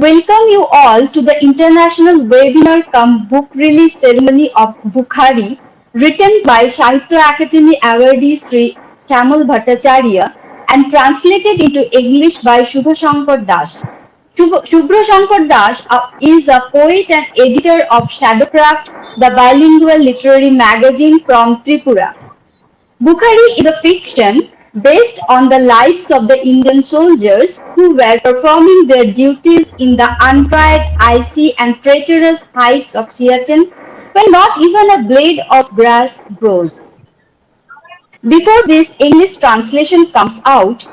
Welcome you all to the international webinar cum book release ceremony of Bukhari, written by Sahitya Academy awardee Sri Shamal Bhattacharya and translated into English by Shubha Shankar Das. Shubha Shankar Das is a poet and editor of Shadowcraft, the bilingual literary magazine from Tripura. Bukhari is a fiction based on the lives of the Indian soldiers who were performing their duties in the untried, icy and treacherous heights of Siachen when not even a blade of grass grows. Before this English translation comes out,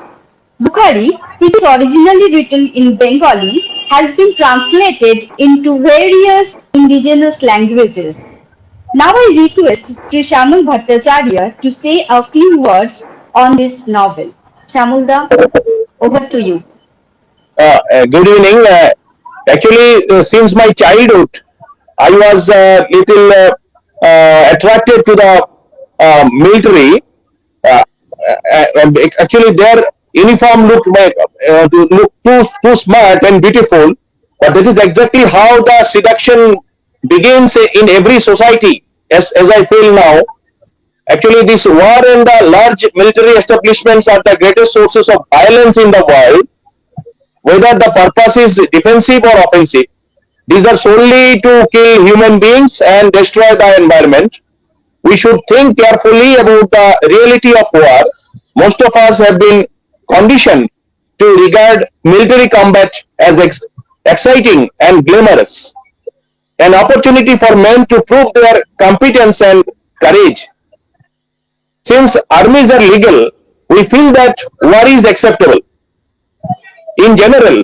Bukhari, which is originally written in Bengali, has been translated into various indigenous languages. Now I request Sri Shamal Bhattacharya to say a few words on this novel. Shamulda, over to you. Good evening. Actually, since my childhood, I was little attracted to the military. Uh, Actually, their uniform look too smart and beautiful. But that is exactly how the seduction begins in every society. As I feel now, actually, this war and the large military establishments are the greatest sources of violence in the world, whether the purpose is defensive or offensive. These are solely to kill human beings and destroy the environment. We should think carefully about the reality of war. Most of us have been conditioned to regard military combat as exciting and glamorous, an opportunity for men to prove their competence and courage. Since armies are legal, we feel that war is acceptable. In general,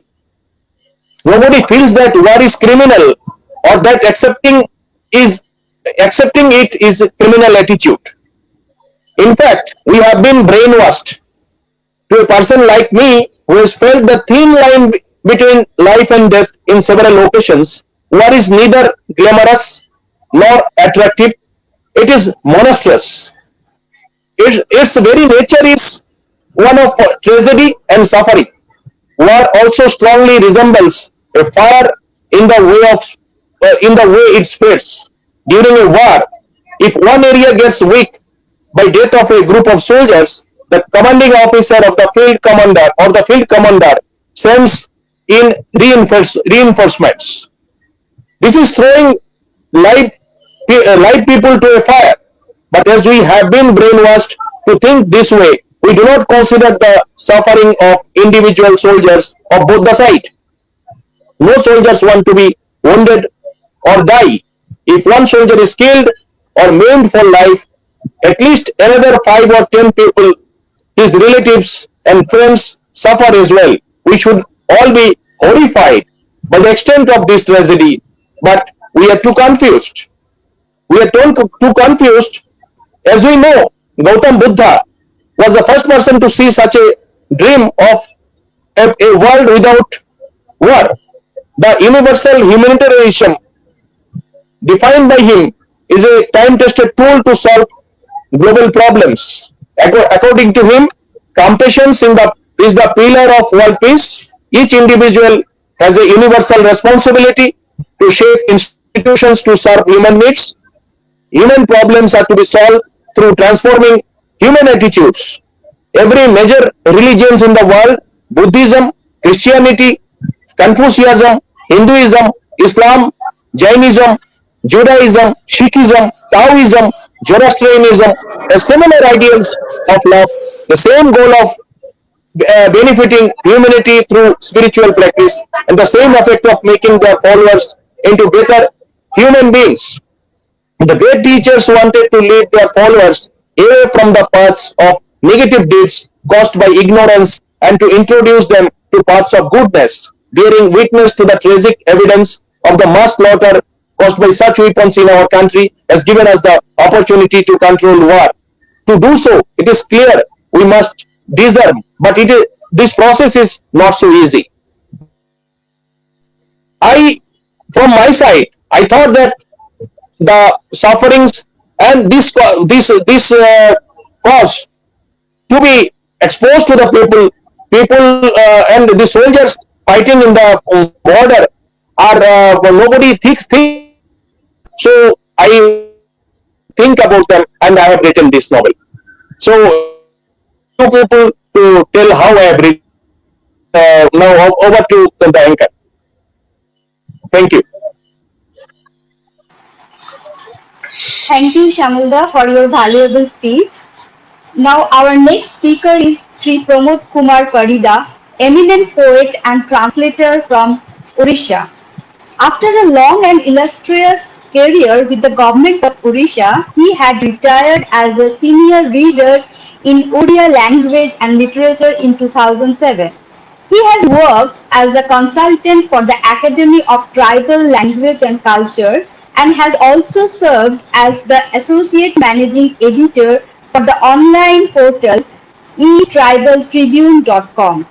nobody feels that war is criminal or that is accepting it is a criminal attitude. In fact, we have been brainwashed. To a person like me who has felt the thin line between life and death in several occasions, war is neither glamorous nor attractive. It is monstrous. Its very nature is one of tragedy and suffering. War also strongly resembles a fire in the way it spreads. During a war, if one area gets weak by death of a group of soldiers, the commanding officer of the field commander or the field commander sends in reinforcements. This is throwing live, live people to a fire. But as we have been brainwashed to think this way, we do not consider the suffering of individual soldiers of both the sides. No soldiers want to be wounded or die. If one soldier is killed or maimed for life, at least another 5 or 10 people, his relatives and friends, suffer as well. We should all be horrified by the extent of this tragedy, but we are too confused. We are too confused. As we know, Gautam Buddha was the first person to see such a dream of a world without war. The universal humanitarianism defined by him is a time-tested tool to solve global problems. According to him, compassion is the pillar of world peace. Each individual has a universal responsibility to shape institutions to serve human needs. Human problems are to be solved through transforming human attitudes. Every major religions in the world, Buddhism, Christianity, Confucianism, Hinduism, Islam, Jainism, Judaism, Sikhism, Taoism, Zoroastrianism, have similar ideals of love, the same goal of benefiting humanity through spiritual practice, and the same effect of making their followers into better human beings. The great teachers wanted to lead their followers away from the paths of negative deeds caused by ignorance and to introduce them to paths of goodness, bearing witness to the tragic evidence of the mass slaughter caused by such weapons in our country has given us the opportunity to control war. To do so, it is clear we must disarm, but this process is not so easy. I, from my side, I thought that the sufferings and this cause to be exposed to the people and the soldiers fighting in the border, or nobody thinks. So I think about them, and I have written this novel. So two people to tell how I have written. Now over to the anchor. Thank you. Thank you, Shamulda, for your valuable speech. Now, our next speaker is Sri Pramod Kumar Parida, eminent poet and translator from Odisha. After a long and illustrious career with the government of Odisha, he had retired as a senior reader in Odia language and literature in 2007. He has worked as a consultant for the Academy of Tribal Language and Culture and has also served as the associate managing editor for the online portal etribaltribune.com.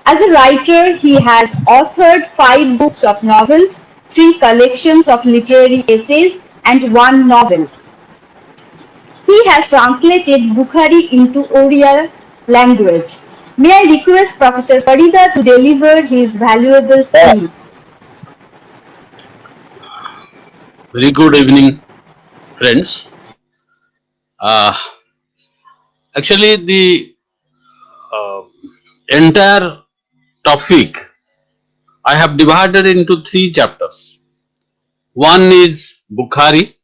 As a writer, he has authored 5 books of novels, 3 collections of literary essays, and 1 novel. He has translated Bukhari into Oriya language. May I request Professor Parida to deliver his valuable speech? Very good evening, friends. Uh, Actually, the uh, entire topic I have divided into 3 chapters. One is Bukhari.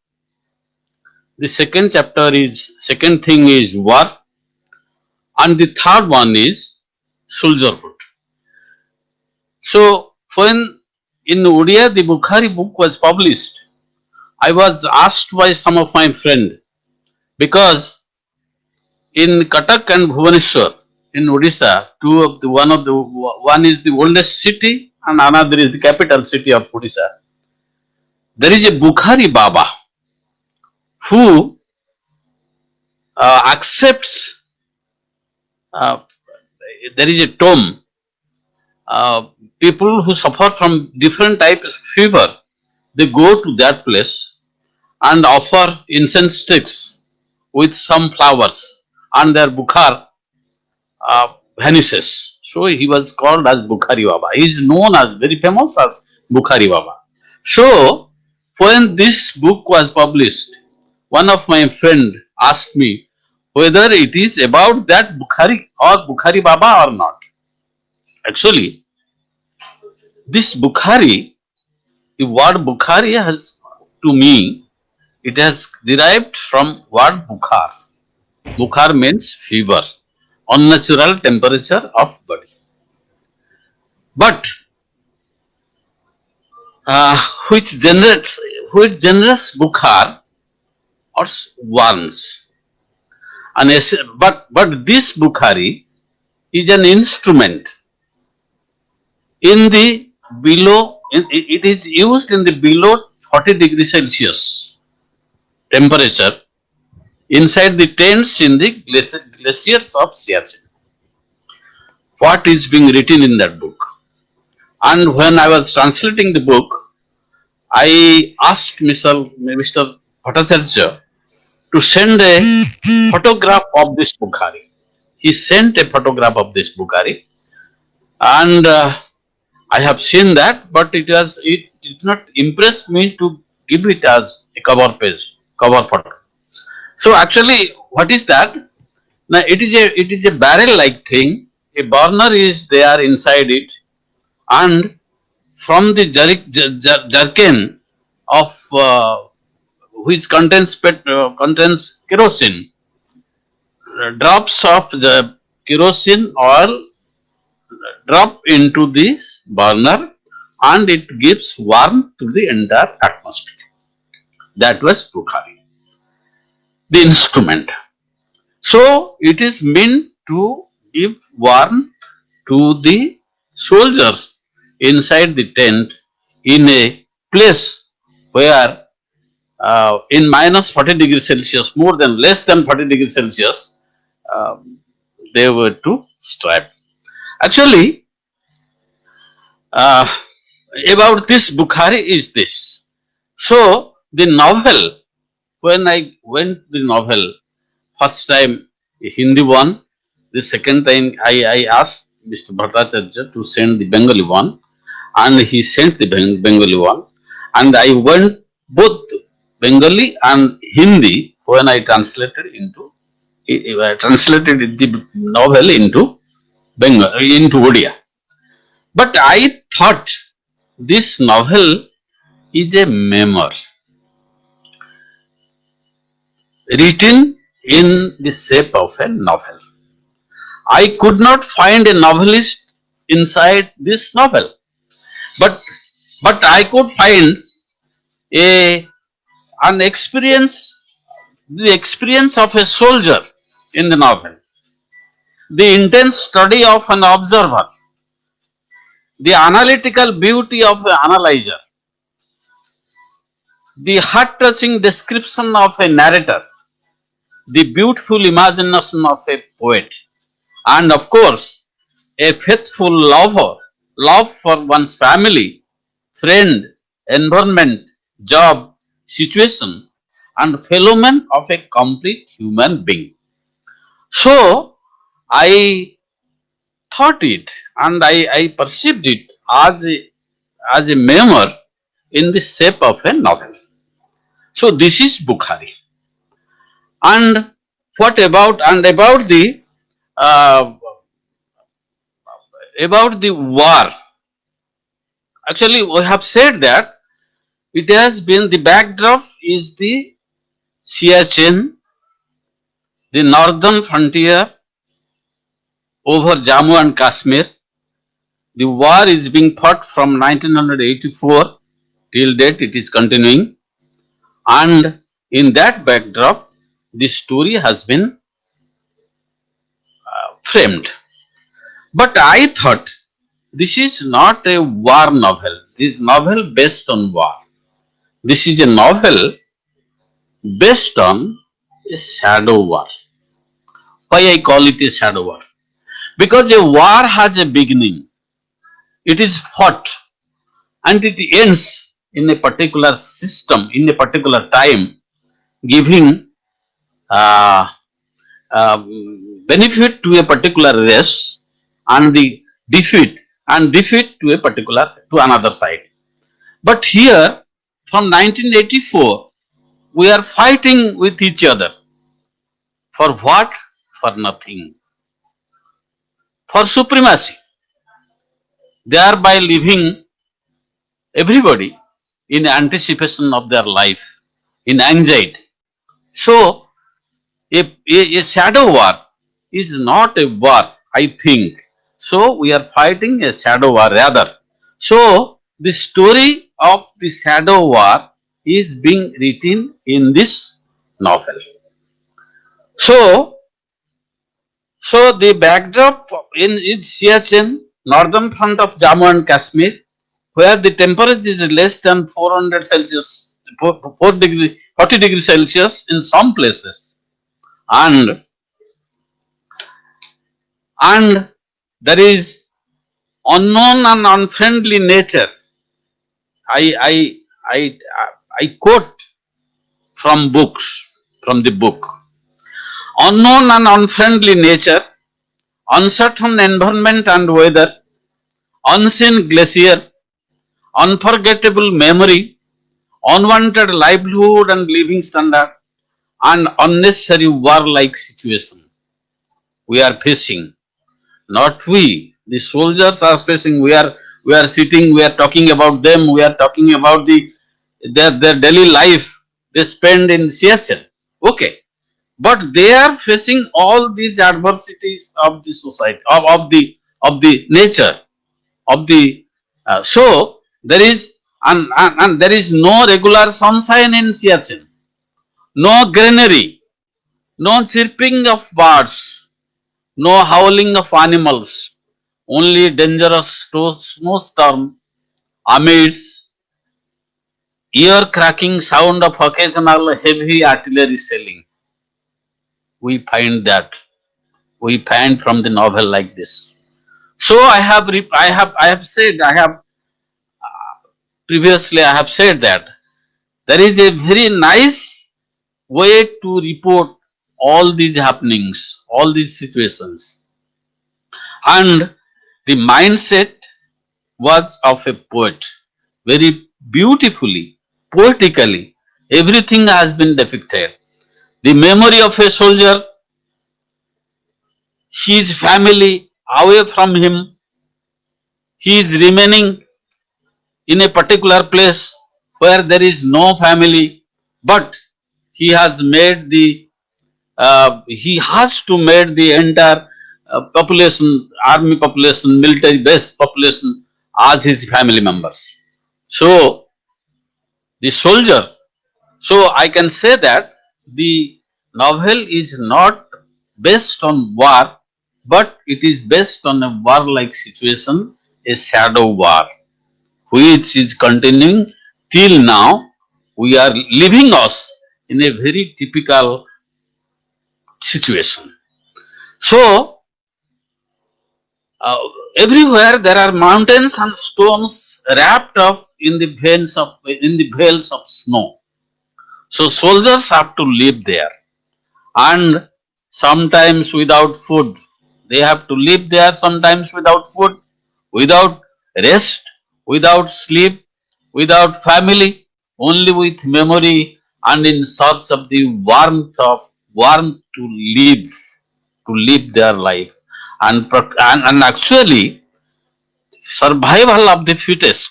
The second thing is war, and the third one is soldierhood. So, when in Odia the Bukhari book was published, I was asked by some of my friends, because in Cuttack and Bhubaneswar in Odisha, one is the oldest city and another is the capital city of Odisha. There is a Bukhari Baba who accepts. Uh, there is a tomb. People who suffer from different types of fever, they go to that place and offer incense sticks with some flowers, and their bukhar vanishes. So he was called as Bukhari Baba. He is known as very famous as Bukhari Baba. So when this book was published, one of my friend asked me whether it is about that Bukhari or Bukhari Baba or not. Actually, this Bukhari, the word Bukhari has, to me, it has derived from word Bukhar. Bukhar means fever, unnatural temperature of body. But uh, which generates Bukhar or worms. But this Bukhari is an instrument in the it is used in the below 40 degrees Celsius temperature inside the tents in the glaciers of Siachen. What is being written in that book? And when I was translating the book, I asked Mr. Bhattacharya to send a photograph of this Bukhari. He sent a photograph of this Bukhari, and I have seen that, but it did not impress me to give it as a cover photo. So actually, what is that? Now it is a barrel like thing. A burner is there inside it, and from the jerkin of which contains kerosene, drops of the kerosene oil drop into this burner, and it gives warmth to the entire atmosphere. That was Bukhari, the instrument. So it is meant to give warmth to the soldiers inside the tent in a place where in minus 40 degrees Celsius, less than 40 degrees Celsius, uh, they were to strive. Actually, uh, about this Bukhari is this. So the novel, when I went the novel first time, Hindi one, the second time I asked Mr. Bhattacharya to send the Bengali one, and he sent the Bengali one, and I went both Bengali and Hindi when I translated the novel into Bengal into Odia. But I thought this novel is a memoir written in the shape of a novel. I could not find a novelist inside this novel, but I could find a an experience, the experience of a soldier in the novel, the intense study of an observer, the analytical beauty of an analyzer, the heart-touching description of a narrator, the beautiful imagination of a poet, and of course, a faithful love for one's family, friend, environment, job, situation, and fellow man of a complete human being. So, I thought it and I perceived it as a memoir in the shape of a novel. So, this is Bukhari. And what uh, about the war? Actually, we have said that it has been the backdrop is the Siachen, the northern frontier over Jammu and Kashmir. The war is being fought from 1984 till date. It is continuing, and in that backdrop, the story has been framed. But I thought this is not a war novel. This novel based on war. This is a novel based on a shadow war. Why I call it a shadow war? Because a war has a beginning. It is fought and it ends in a particular system, in a particular time, giving uh, benefit to a particular race and the defeat to a particular to another side. But here, from 1984, we are fighting with each other. For what? For nothing. For supremacy. Thereby leaving everybody in anticipation of their life, in anxiety. So, a shadow war is not a war, I think. So, we are fighting a shadow war rather. So, the story of the shadow war is being written in this novel. So, the backdrop in is Siachen, northern front of Jammu and Kashmir, where the temperature is less than 400 Celsius, 40 degrees Celsius in some places, and there is unknown and unfriendly nature. I I I I quote from the book. Unknown and unfriendly nature, uncertain environment and weather, unseen glacier, unforgettable memory, unwanted livelihood and living standard, and unnecessary war-like situation we are facing. Not we, the soldiers are facing. We are sitting. We are talking about them. We are talking about their daily life they spend in Siachen. Okay, but they are facing all these adversities of the society of the nature of the so there is and there is no regular sunshine in Siachen, no greenery, no chirping of birds, no howling of animals, only dangerous snowstorm amidst ear cracking sound of occasional heavy artillery shelling. We find that we find from the novel like this. So I have said I have previously I have said that there is a very nice way to report all these happenings, all these situations, and The mindset was of a poet. Very beautifully, poetically, everything has been depicted. The memory of a soldier, his family away from him, he is remaining in a particular place where there is no family, but he has made the he has to make the entire population, army population, military base population as his family members. So the soldier, so I can say that the novel is not based on war, but it is based on a war-like situation, a shadow war, which is continuing till now. We are living us in a very typical situation. So uh, everywhere there are mountains and stones wrapped up in the veils of snow. So soldiers have to live there, and sometimes without food. They have to live there sometimes without food, without rest, without sleep, without family, only with memory and in search of the warmth to live their life. And actually survival of the fittest,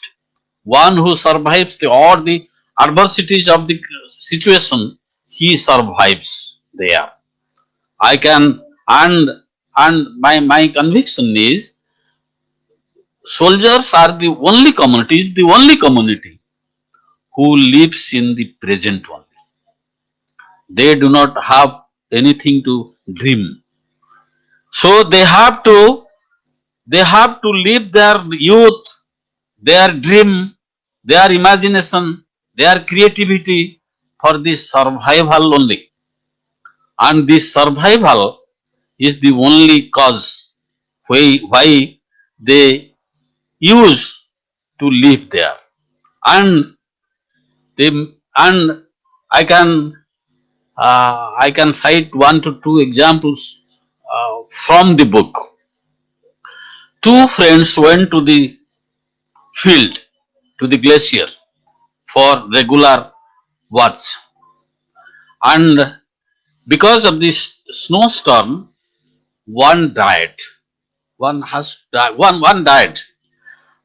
one who survives all the adversities of the situation, he survives there. I can, and my conviction is soldiers are the only community who lives in the present only. They do not have anything to dream. So they have to live their youth, their dream, their imagination, their creativity for the survival only. And this survival is the only cause why they use to live there. And they and I can I can cite one to two examples from the book. Two friends went to the field, to the glacier, for regular watch, and because of this snowstorm, one died. One died,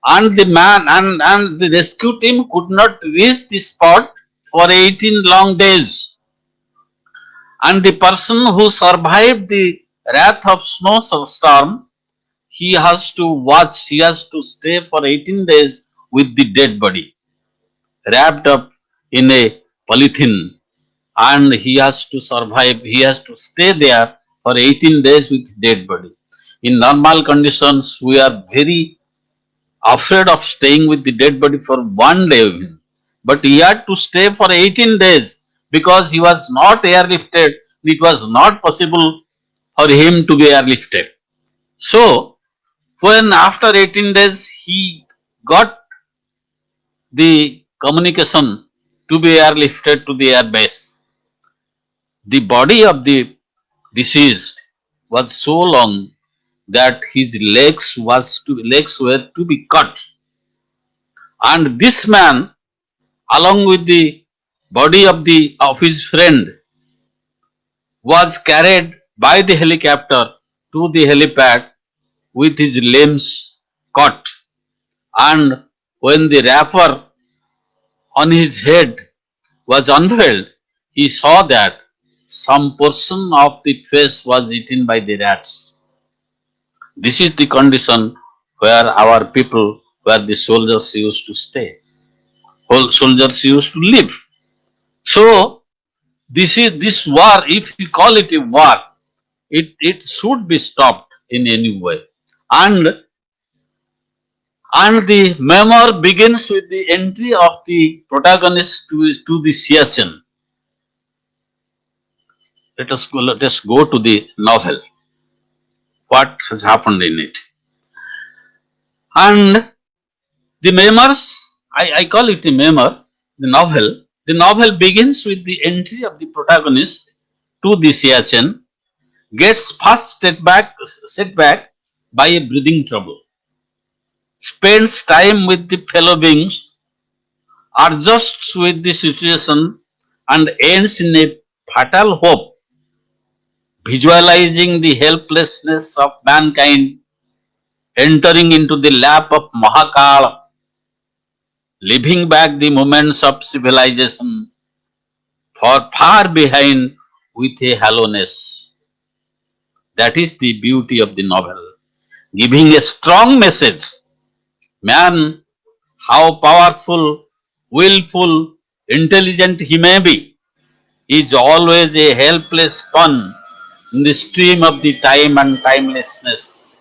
and the rescue team could not reach the spot for 18 long days. And the person who survived the wrath of snowstorm, he has to stay for 18 days with the dead body wrapped up in a polythene, and he has to survive, he has to stay there for 18 days with dead body. In normal conditions we are very afraid of staying with the dead body for one day even. But he had to stay for 18 days because he was not airlifted. It was not possible for him to be airlifted. So, when after 18 days he got the communication to be airlifted to the airbase, the body of the deceased was so long that his legs were to be cut, and this man, along with the body of his friend, was carried by the helicopter to the helipad with his limbs cut. And when the wrapper on his head was unveiled, he saw that some portion of the face was eaten by the rats. This is the condition where our people, where the soldiers used to stay, whole soldiers used to live. So this war, if we call it a war, it should be stopped in any way. And the memoir begins with the entry of the protagonist to the Siachen. Let us go to the novel. What has happened in it? And the memoirs, I call it a memoir, the novel. The novel begins with the entry of the protagonist to the Siachen, gets first set back by a breathing trouble. spends time with the fellow beings, adjusts with the situation, and ends in a fatal hope, visualizing the helplessness of mankind entering into the lap of Mahakal, leaving back the moments of civilization far behind with a hollowness. That is the beauty of the novel, giving a strong message. Man, how powerful, willful, intelligent he may be, is always a helpless pawn in the stream of the time and timelessness.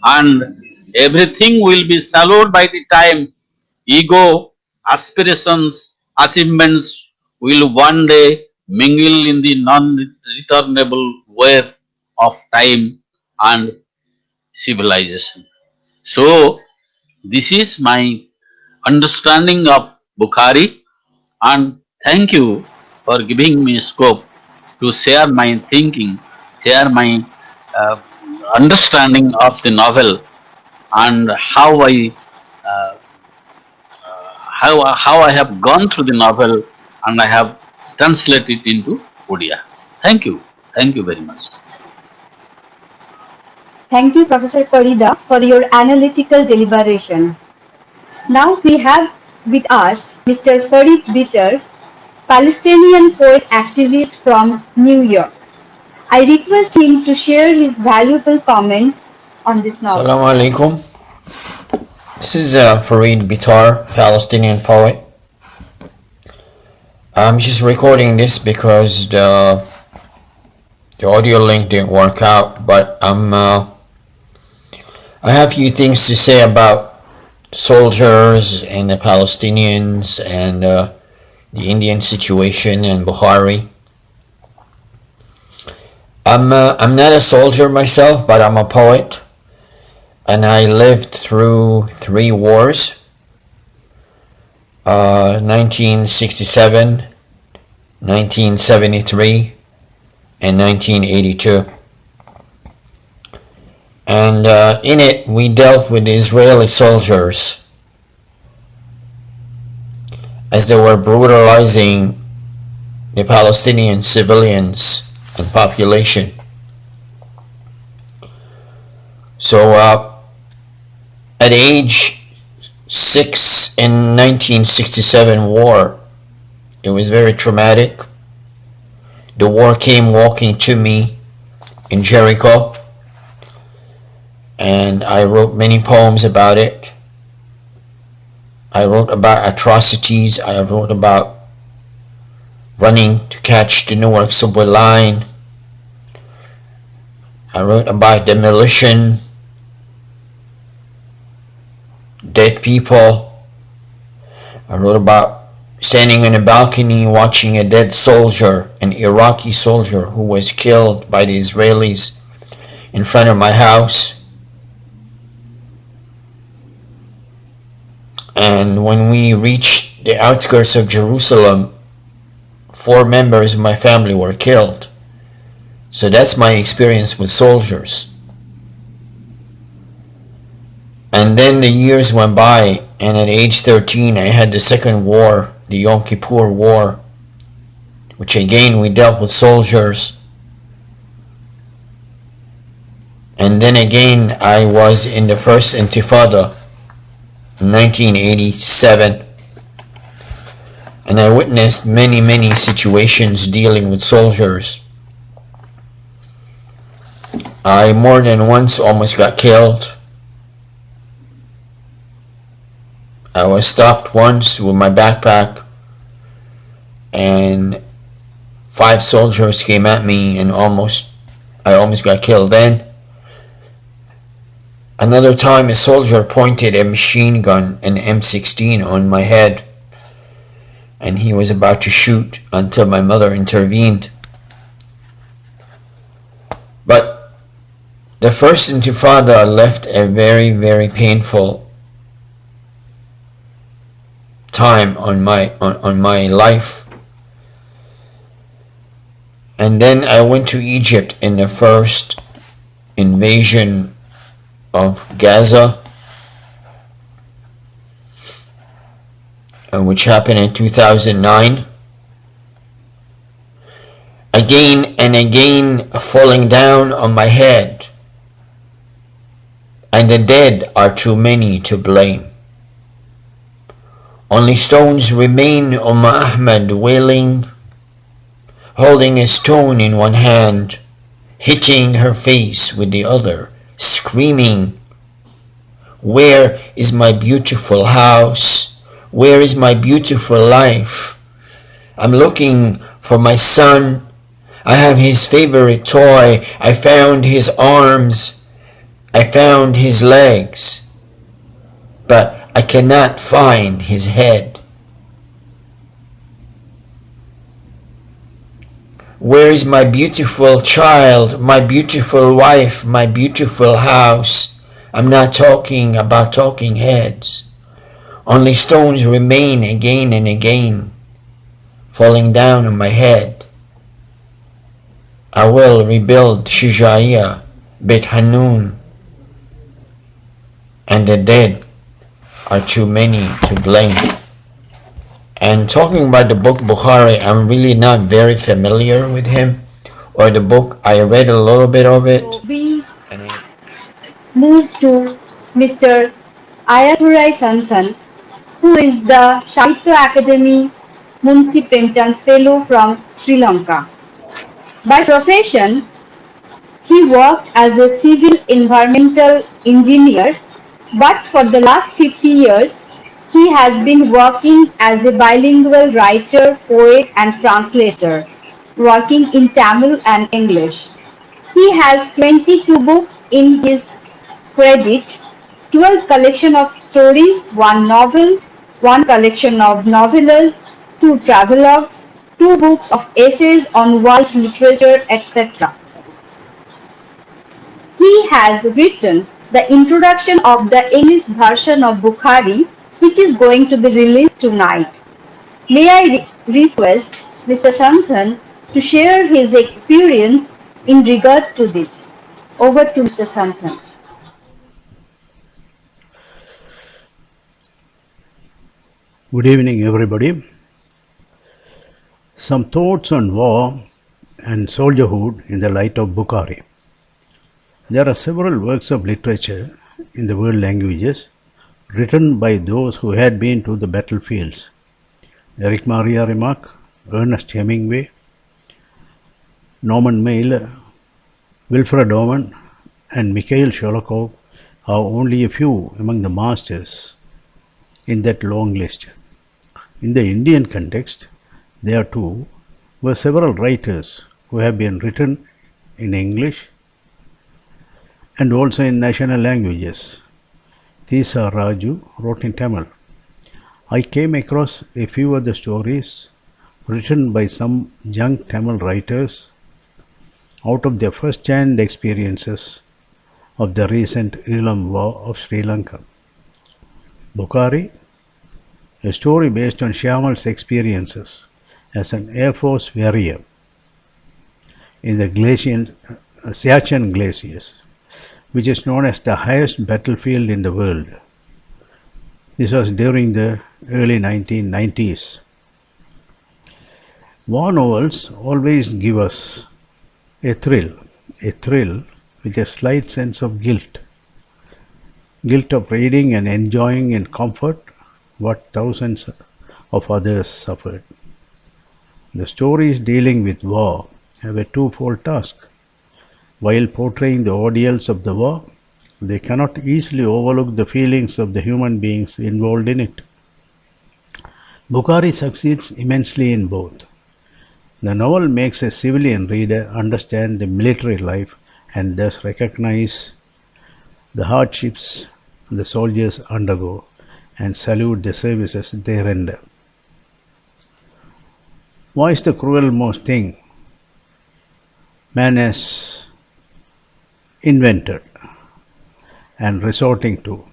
And everything will be swallowed by the time. Ego, aspirations, achievements will one day mingle in the non-returnable wave of time and civilization. So, this is my understanding of Bukhari, and thank you for giving me scope to share my thinking, share my uh, understanding of the novel, and uh, how I have gone through the novel and I have translated it into Odia. Thank you very much. Thank you, Professor Parida, for your analytical deliberation. Now we have with us Mr. Farid Bitar, Palestinian poet activist from New York. I request him to share his valuable comment on this novel. Assalamu alaikum. This is Farid Bitar, Palestinian poet. I'm just recording this because the audio link didn't work out, but I have a few things to say about soldiers and the Palestinians and the Indian situation and Bukhari. I'm not a soldier myself, but I'm a poet, and I lived through 3 wars, 1967, 1973, and 1982. And in it, we dealt with Israeli soldiers as they were brutalizing the Palestinian civilians and population. So at age 6 in 1967 war, it was very traumatic. The war came walking to me in Jericho, and I wrote many poems about it. I wrote about atrocities. I wrote about running to catch the Newark subway line. I wrote about demolition, dead people. I wrote about standing on a balcony watching a dead soldier, an Iraqi soldier who was killed by the Israelis in front of my house. And when we reached the outskirts of Jerusalem, 4 members of my family were killed. So that's my experience with soldiers. And then the years went by, and at age 13 I had the second war, the Yom Kippur War, which again we dealt with soldiers. And then again I was in the first Intifada in 1987, and I witnessed many situations dealing with soldiers. I more than once almost got killed. I was stopped once with my backpack, and 5 soldiers came at me, and I almost got killed then. Another time a soldier pointed a machine gun, an M16, on my head, and he was about to shoot until my mother intervened. But the first Intifada left a very painful time on my life. And then I went to Egypt in the first invasion of Gaza, which happened in 2009. Again and again falling down on my head, and the dead are too many to blame. Only stones remain, Ahmad wailing, holding a stone in one hand, hitting her face with the other, screaming, "Where is my beautiful house? Where is my beautiful life? I'm looking for my son. I have his favorite toy. I found his arms. I found his legs. But I cannot find his head. Where is my beautiful child, my beautiful wife, my beautiful house?" I'm not talking about talking heads. Only stones remain again and again, falling down on my head. I will rebuild Shujaiya, Beit Hanun, and the dead are too many to blame. And talking about the book Bukhari, I'm really not very familiar with him or the book. I read a little bit of it. So we move to Mr. Ayathurai Santhan, who is the Sahitya Academy Munshi Premchand Fellow from Sri Lanka. By profession, he worked as a civil environmental engineer, but for the last 50 years, he has been working as a bilingual writer, poet, and translator, working in Tamil and English. He has 22 books in his credit, 12 collection of stories, 1 novel, 1 collection of novellas, 2 travelogues, 2 books of essays on world literature, etc. He has written the introduction of the English version of Bukhari, which is going to be released tonight. May I request Mr. Santhan to share his experience in regard to this. Over to Mr. Santhan. Good evening, everybody. Some thoughts on war and soldierhood in the light of Bukhari. There are several works of literature in the world languages written by those who had been to the battlefields. Eric Maria Remarque, Ernest Hemingway, Norman Mailer, Wilfred Owen, and Mikhail Sholokhov are only a few among the masters in that long list. In the Indian context, there too were several writers who have been written in English and also in national languages. Thesa Raju wrote in Tamil. I came across a few other stories written by some young Tamil writers out of their first-hand experiences of the recent Elam War of Sri Lanka. Bukhari, a story based on Shyamal's experiences as an Air Force warrior in the Siachen glaciers, which is known as the highest battlefield in the world. This was during the early 1990s. War novels always give us a thrill with a slight sense of guilt of reading and enjoying in comfort what thousands of others suffered. The stories dealing with war have a twofold task. While portraying the ordeals of the war, they cannot easily overlook the feelings of the human beings involved in it. Bukhari succeeds immensely in both. The novel makes a civilian reader understand the military life and thus recognize the hardships the soldiers undergo and salute the services they render. What is the cruelmost thing man has invented and resorting to,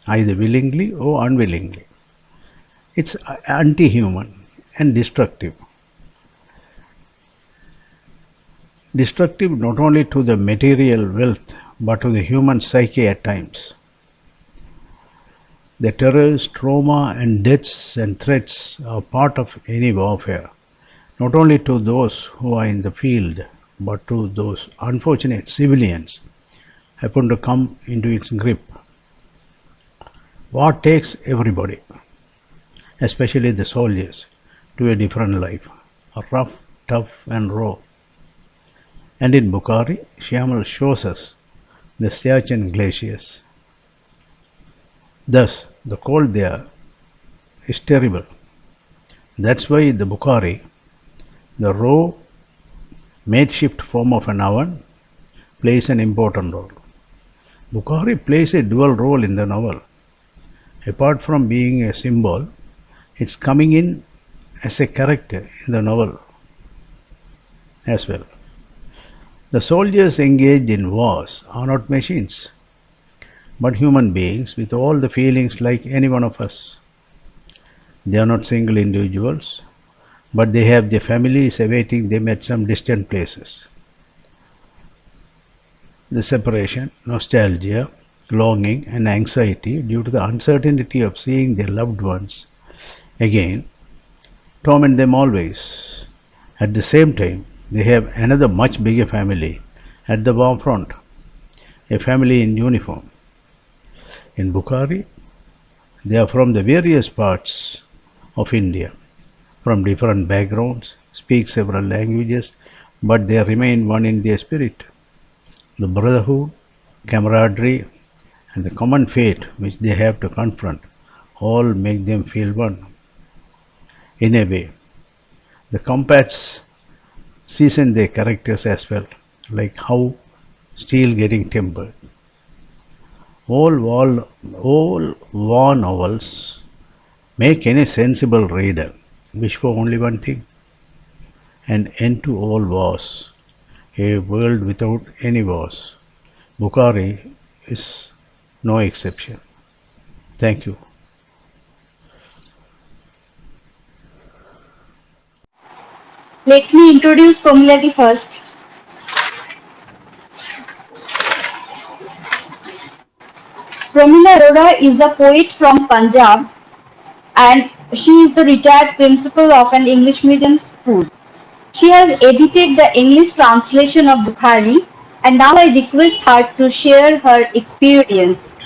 either willingly or unwillingly? It's anti-human and destructive. Destructive not only to the material wealth but to the human psyche at times. The terrors, trauma, and deaths and threats are part of any warfare, not only to those who are in the field, but to those unfortunate civilians happen to come into its grip. War takes everybody, especially the soldiers, to a different life, rough, tough, and raw. And in Bukhari, Shyamala shows us the Siachen glaciers. Thus, the cold there is terrible. That's why the Bukhari, the raw makeshift form of an oven, plays an important role. Bukhari plays a dual role in the novel. Apart from being a symbol, it's coming in as a character in the novel as well. The soldiers engaged in wars are not machines, but human beings with all the feelings like any one of us. They are not single individuals, but they have their families awaiting them at some distant places. The separation, nostalgia, longing, and anxiety due to the uncertainty of seeing their loved ones again torment them always. At the same time, they have another much bigger family at the war front, a family in uniform. In Bukhari, they are from the various parts of India, from different backgrounds, speak several languages, but they remain one in their spirit. The brotherhood, camaraderie, and the common fate which they have to confront all make them feel one. In a way, the combats season their characters as well, like how steel getting tempered. All war novels make any sensible reader wish for only one thing: an end to all wars, a world without any wars. Bukhari is no exception. Thank you. Let me introduce Promilati first. Promila Arora is a poet from Punjab and she is the retired principal of an English medium school. She has edited the English translation of Bukhari and now I request her to share her experience.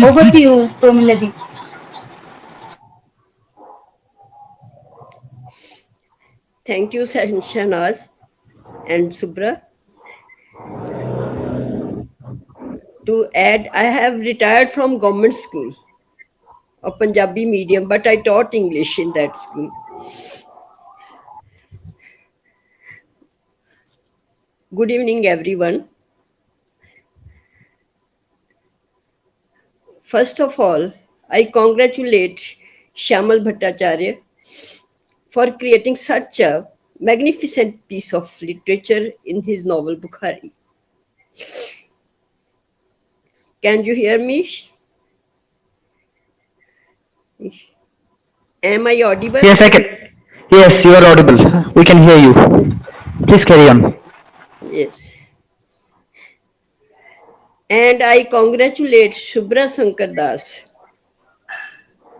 Over to you, Promilati. Thank you, Shahnaz and Subra. To add, I have retired from government school of Punjabi medium, but I taught English in that school. Good evening, everyone. First of all, I congratulate Shyamal Bhattacharya for creating such a magnificent piece of literature in his novel Bukhari. Can you hear me? Am I audible? Yes, I can. Yes, you are audible. We can hear you. Please carry on. Yes. And I congratulate Subra Sankar Das.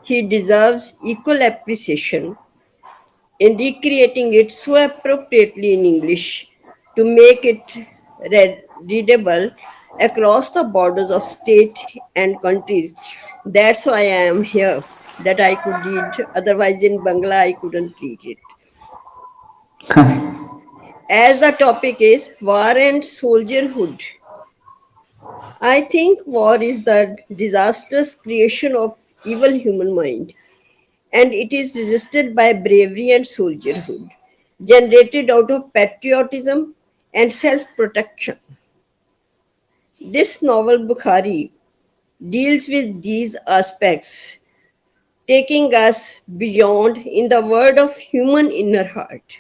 He deserves equal appreciation in recreating it so appropriately in English to make it readable across the borders of state and countries. That's why I am here, that I could read. Otherwise, in Bangla, I couldn't read it. As the topic is war and soldierhood, I think war is the disastrous creation of evil human mind, and it is resisted by bravery and soldierhood, generated out of patriotism and self-protection. This novel Bukhari deals with these aspects, taking us beyond in the world of human inner heart.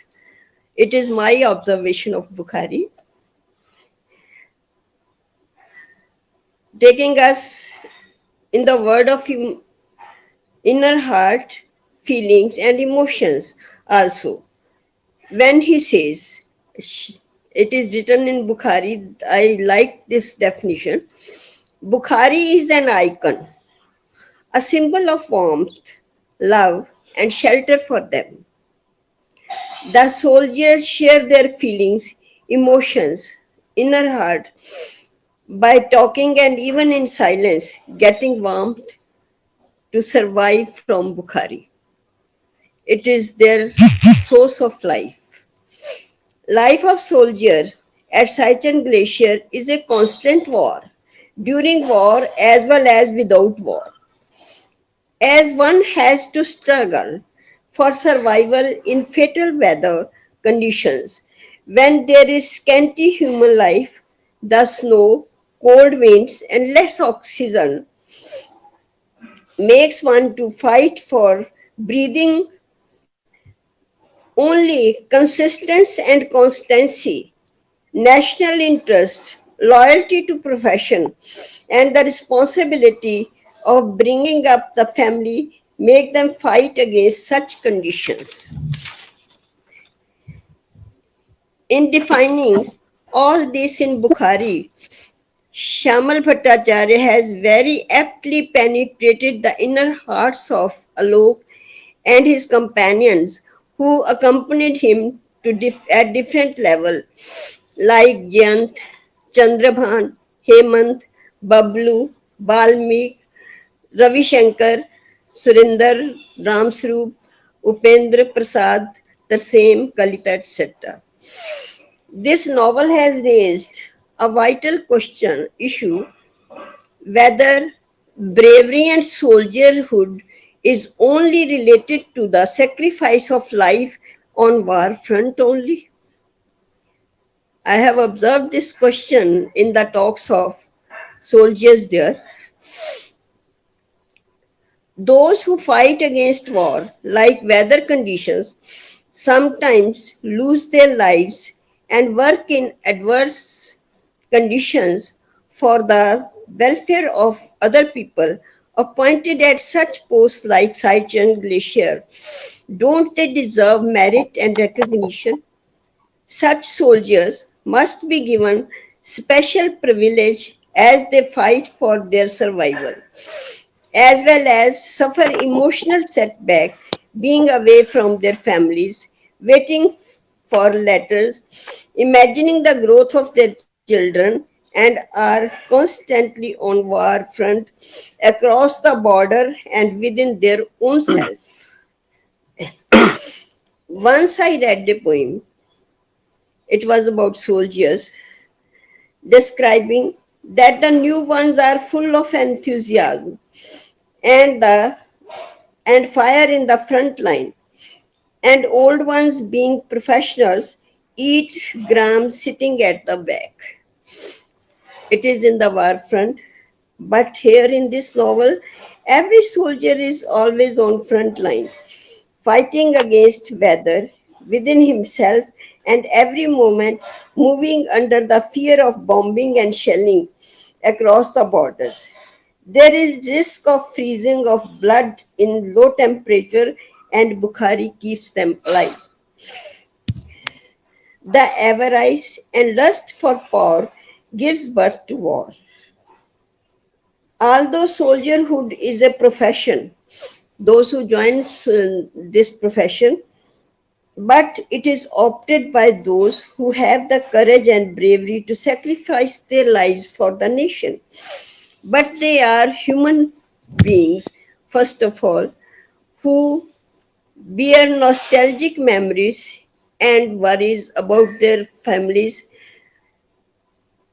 It is my observation of Bukhari, taking us in the world of inner heart, feelings and emotions also. When he says, it is written in Bukhari, I like this definition. Bukhari is an icon a symbol of warmth, love, and shelter for them. The soldiers share their feelings, emotions, inner heart by talking and even in silence, getting warmth to survive from Bukhari. It is their source of life. Life of soldier at Sichuan Glacier is a constant war, during war as well as without war, as one has to struggle for survival in fatal weather conditions. When there is scanty human life, the snow, cold winds, and less oxygen makes one to fight for breathing. Only consistency and constancy, national interest, loyalty to profession, and the responsibility of bringing up the family make them fight against such conditions. In defining all this in Bukhari, Shamal Bhattacharya has very aptly penetrated the inner hearts of Alok and his companions who accompanied him at different levels, like Jayant, Chandrabhan, Hemant, Bablu, Balmik, Ravi Shankar, Surinder, Ramsroop, Upendra Prasad, Tarsem, Kalita, etc. This novel has raised a vital question issue whether bravery and soldierhood is only related to the sacrifice of life on war front only. I have observed this question in the talks of soldiers there. Those who fight against war, like weather conditions, sometimes lose their lives and work in adverse conditions for the welfare of other people appointed at such posts like Sichuan Glacier. Don't they deserve merit and recognition? Such soldiers must be given special privilege as they fight for their survival, as well as suffer emotional setback being away from their families, waiting for letters, imagining the growth of their children, and are constantly on war front across the border and within their own self. Once I read a poem, it was about soldiers, describing that the new ones are full of enthusiasm and fire in the front line, and old ones being professionals, each gram sitting at the back. It is in the war front, but here in this novel, every soldier is always on front line, fighting against weather within himself and every moment moving under the fear of bombing and shelling across the borders. There is risk of freezing of blood in low temperature and Bukhari keeps them alive. The avarice and lust for power gives birth to war. Although soldierhood is a profession, those who join this profession, but it is opted by those who have the courage and bravery to sacrifice their lives for the nation. But they are human beings, first of all, who bear nostalgic memories and worries about their families.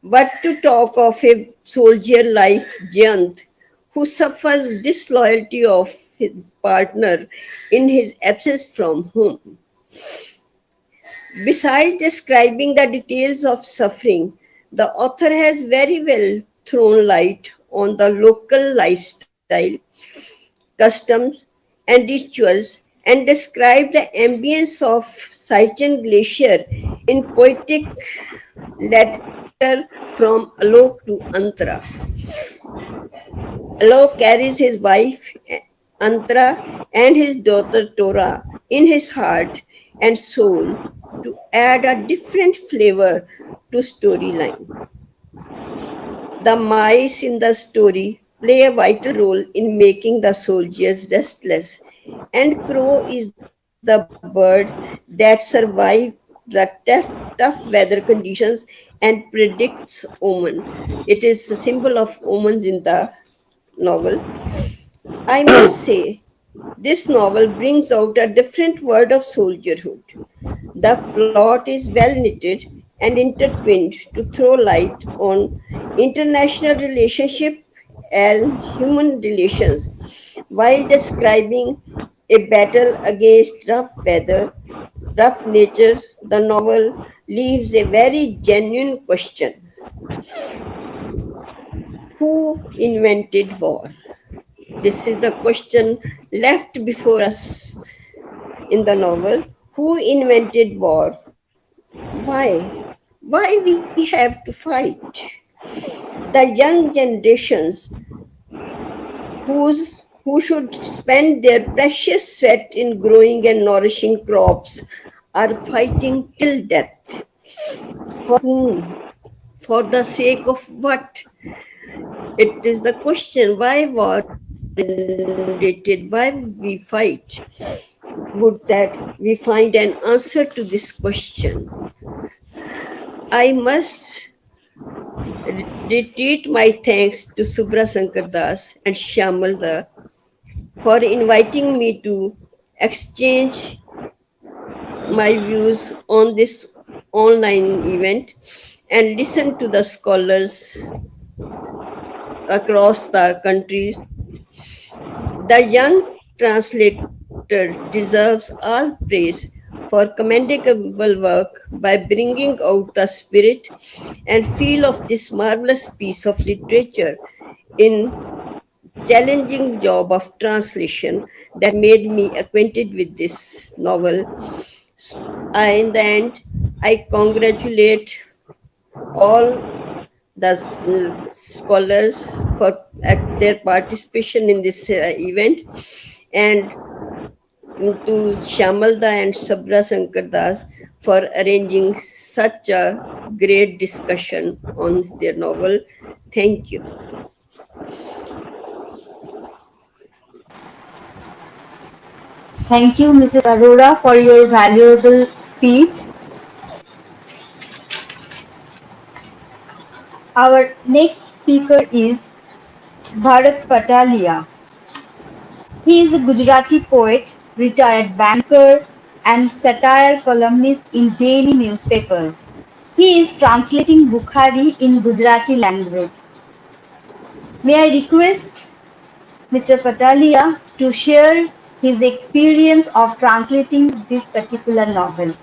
But to talk of a soldier like Jayant, who suffers disloyalty of his partner in his absence from home. Besides describing the details of suffering, the author has very well thrown light on the local lifestyle, customs, and rituals, and described the ambience of Sichuan Glacier in poetic letter from Alok to Antara. Alok carries his wife Antara and his daughter Tora in his heart and soul to add a different flavor to storyline. The mice in the story play a vital role in making the soldiers restless, and crow is the bird that survives the tough weather conditions and predicts omen. It is a symbol of omens in the novel. I must say, this novel brings out a different word of soldierhood. The plot is well knitted and intertwined to throw light on international relationship and human relations. While describing a battle against rough nature, the novel leaves a very genuine question. Who invented war? This is the question left before us in the novel. Who invented war? Why? Why we have to fight? The young generations who should spend their precious sweat in growing and nourishing crops are fighting till death. For whom? For the sake of what? It is the question why war invented, why we fight. Would that we find an answer to this question. I must repeat my thanks to Subra Sankar Das and Shyamalda for inviting me to exchange my views on this online event and listen to the scholars across the country. The young translator deserves all praise for commendable work by bringing out the spirit and feel of this marvelous piece of literature in challenging job of translation that made me acquainted with this novel. In the end, I congratulate all the scholars for their participation in this event, and to Shyamalda and Sabra Sankar Das for arranging such a great discussion on their novel. Thank you. Thank you, Mrs. Arora, for your valuable speech. Our next speaker is Bharat Patalia. He is a Gujarati poet, retired banker, and satire columnist in daily newspapers. He is translating Bukhari in Gujarati language. May I request Mr. Patalia to share his experience of translating this particular novel.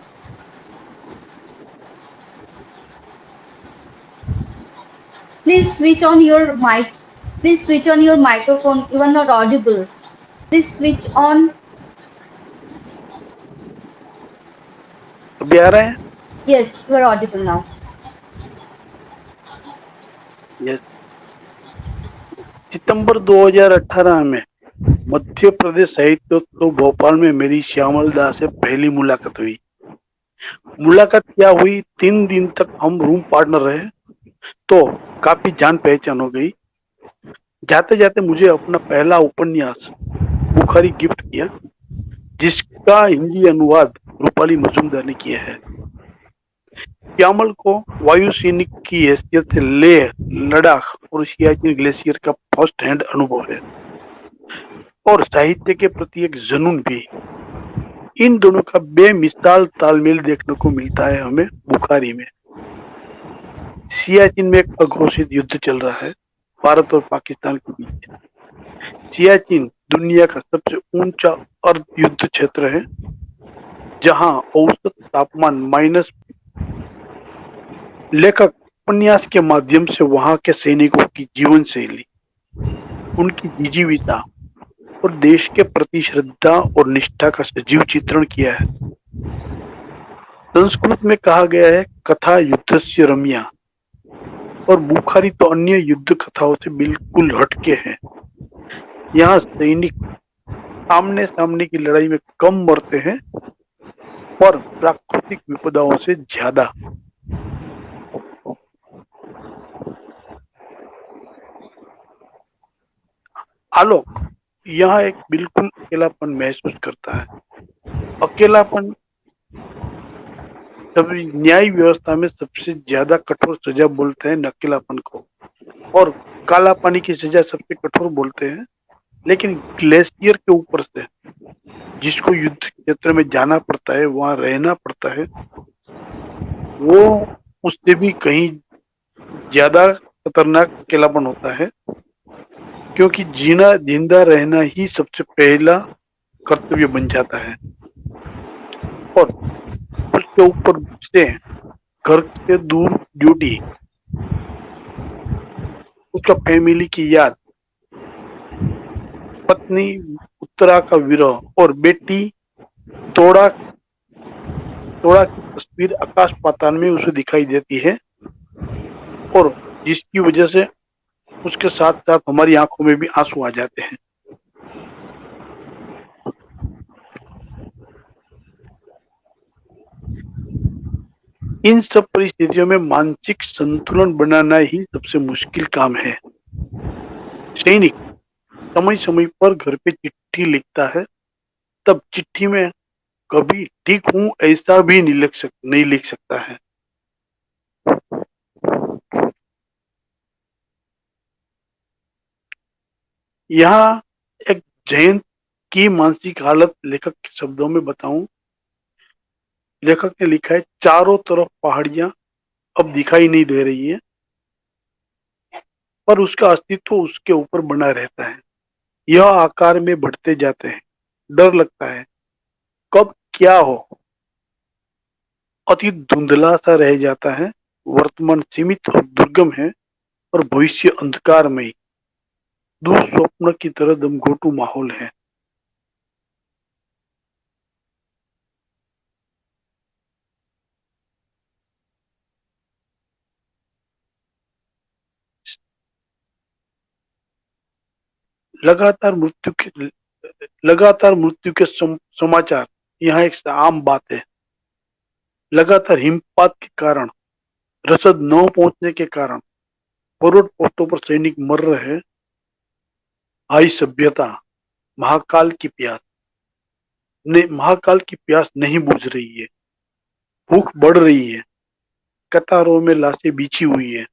Please switch on your mic. Please switch on your microphone. You are not audible. Please switch on. अभी आ रहा है? Yes, you are audible now. Yes. सितंबर 2018 में मध्य प्रदेश साहित्योत्सव भोपाल में मेरी श्यामल दास से पहली मुलाकात हुई। मुलाकात क्या हुई, 3 दिन तक हम रूम पार्टनर रहे तो काफी जान पहचान हो गई। जाते जाते मुझे अपना पहला उपन्यास बुखारी गिफ्ट किया, जिसका हिंदी अनुवाद रूपाली मजूमदार ने किया है। श्यामल को वायु सैनिक की हैसियत से लेह, लद्दाख और सियाचिन ग्लेशियर का फर्स्ट हैंड अनुभव है और साहित्य के प्रति एक जुनून भी। इन दोनों का बेमिसाल तालमेल देखने को मिलता है हमें बुखारी में। सियाचिन में एक अघोषित युद्ध चल रहा है भारत और पाकिस्तान के बीच। सियाचिन दुनिया का सबसे ऊंचा अर्ध युद्ध क्षेत्र है, जहां औसत तापमान माइनस। लेखक उपन्यास के माध्यम से वहां के सैनिकों की जीवन शैली, उनकी जीजीविता और देश के प्रति श्रद्धा और निष्ठा का सजीव चित्रण किया है। संस्कृत में कहा गया है, कथा युद्धस्य रम्या, और बुखारी तो अन्य युद्ध कथाओं से बिल्कुल हटके हैं। यहाँ सैनिक आमने सामने की लड़ाई में कम मरते हैं पर प्राकृतिक विपदाओं से ज्यादा। आलोक यहाँ एक बिल्कुल अकेलापन महसूस करता है। अकेलापन सभी न्याय व्यवस्था में सबसे ज्यादा कठोर सजा बोलते हैं अकेलापन को, और काला पानी की सजा सबसे कठोर बोलते हैं। लेकिन ग्लेशियर के ऊपर से जिसको युद्ध क्षेत्र में जाना पड़ता है, वहां रहना पड़ता है, वो उससे भी कहीं ज्यादा खतरनाक अकेलापन होता है, क्योंकि जीना जिंदा रहना ही सबसे पहला कर्तव्य बन जाता है। और उसके ऊपर से घर से दूर ड्यूटी, उसका फैमिली की याद, पत्नी उत्तरा का विरह और बेटी तोड़ा तोड़ा की तस्वीर आकाश पाताल में उसे दिखाई देती है, और जिसकी वजह से उसके साथ साथ हमारी आंखों में भी आंसू आ जाते हैं। इन सब परिस्थितियों में मानसिक संतुलन बनाना ही सबसे मुश्किल काम है। सैनिक समय समय पर घर पे चिट्ठी लिखता है, तब चिट्ठी में कभी ठीक हूं ऐसा भी नहीं लिख सकता है। यहाँ एक जयंत की मानसिक हालत लेखक के शब्दों में बताऊं, लेखक ने लिखा है, चारों तरफ पहाड़ियां अब दिखाई नहीं दे रही है, पर उसका अस्तित्व उसके ऊपर बना रहता है। यह आकार में बढ़ते जाते हैं, डर लगता है कब क्या हो। अति धुंधला सा रह जाता है, वर्तमान सीमित और दुर्गम है, और भविष्य अंधकारमय दुस्वप्न की तरह दमघोटू माहौल है। लगातार मृत्यु के समाचार यहाँ एक आम बात है। लगातार हिमपात के कारण, रसद न पहुंचने के कारण फॉरवर्ड पोस्टों पर सैनिक मर रहे हैं। हाई सभ्यता महाकाल की प्यास नहीं बुझ रही है, भूख बढ़ रही है, कतारों में लाशें बिछी हुई है।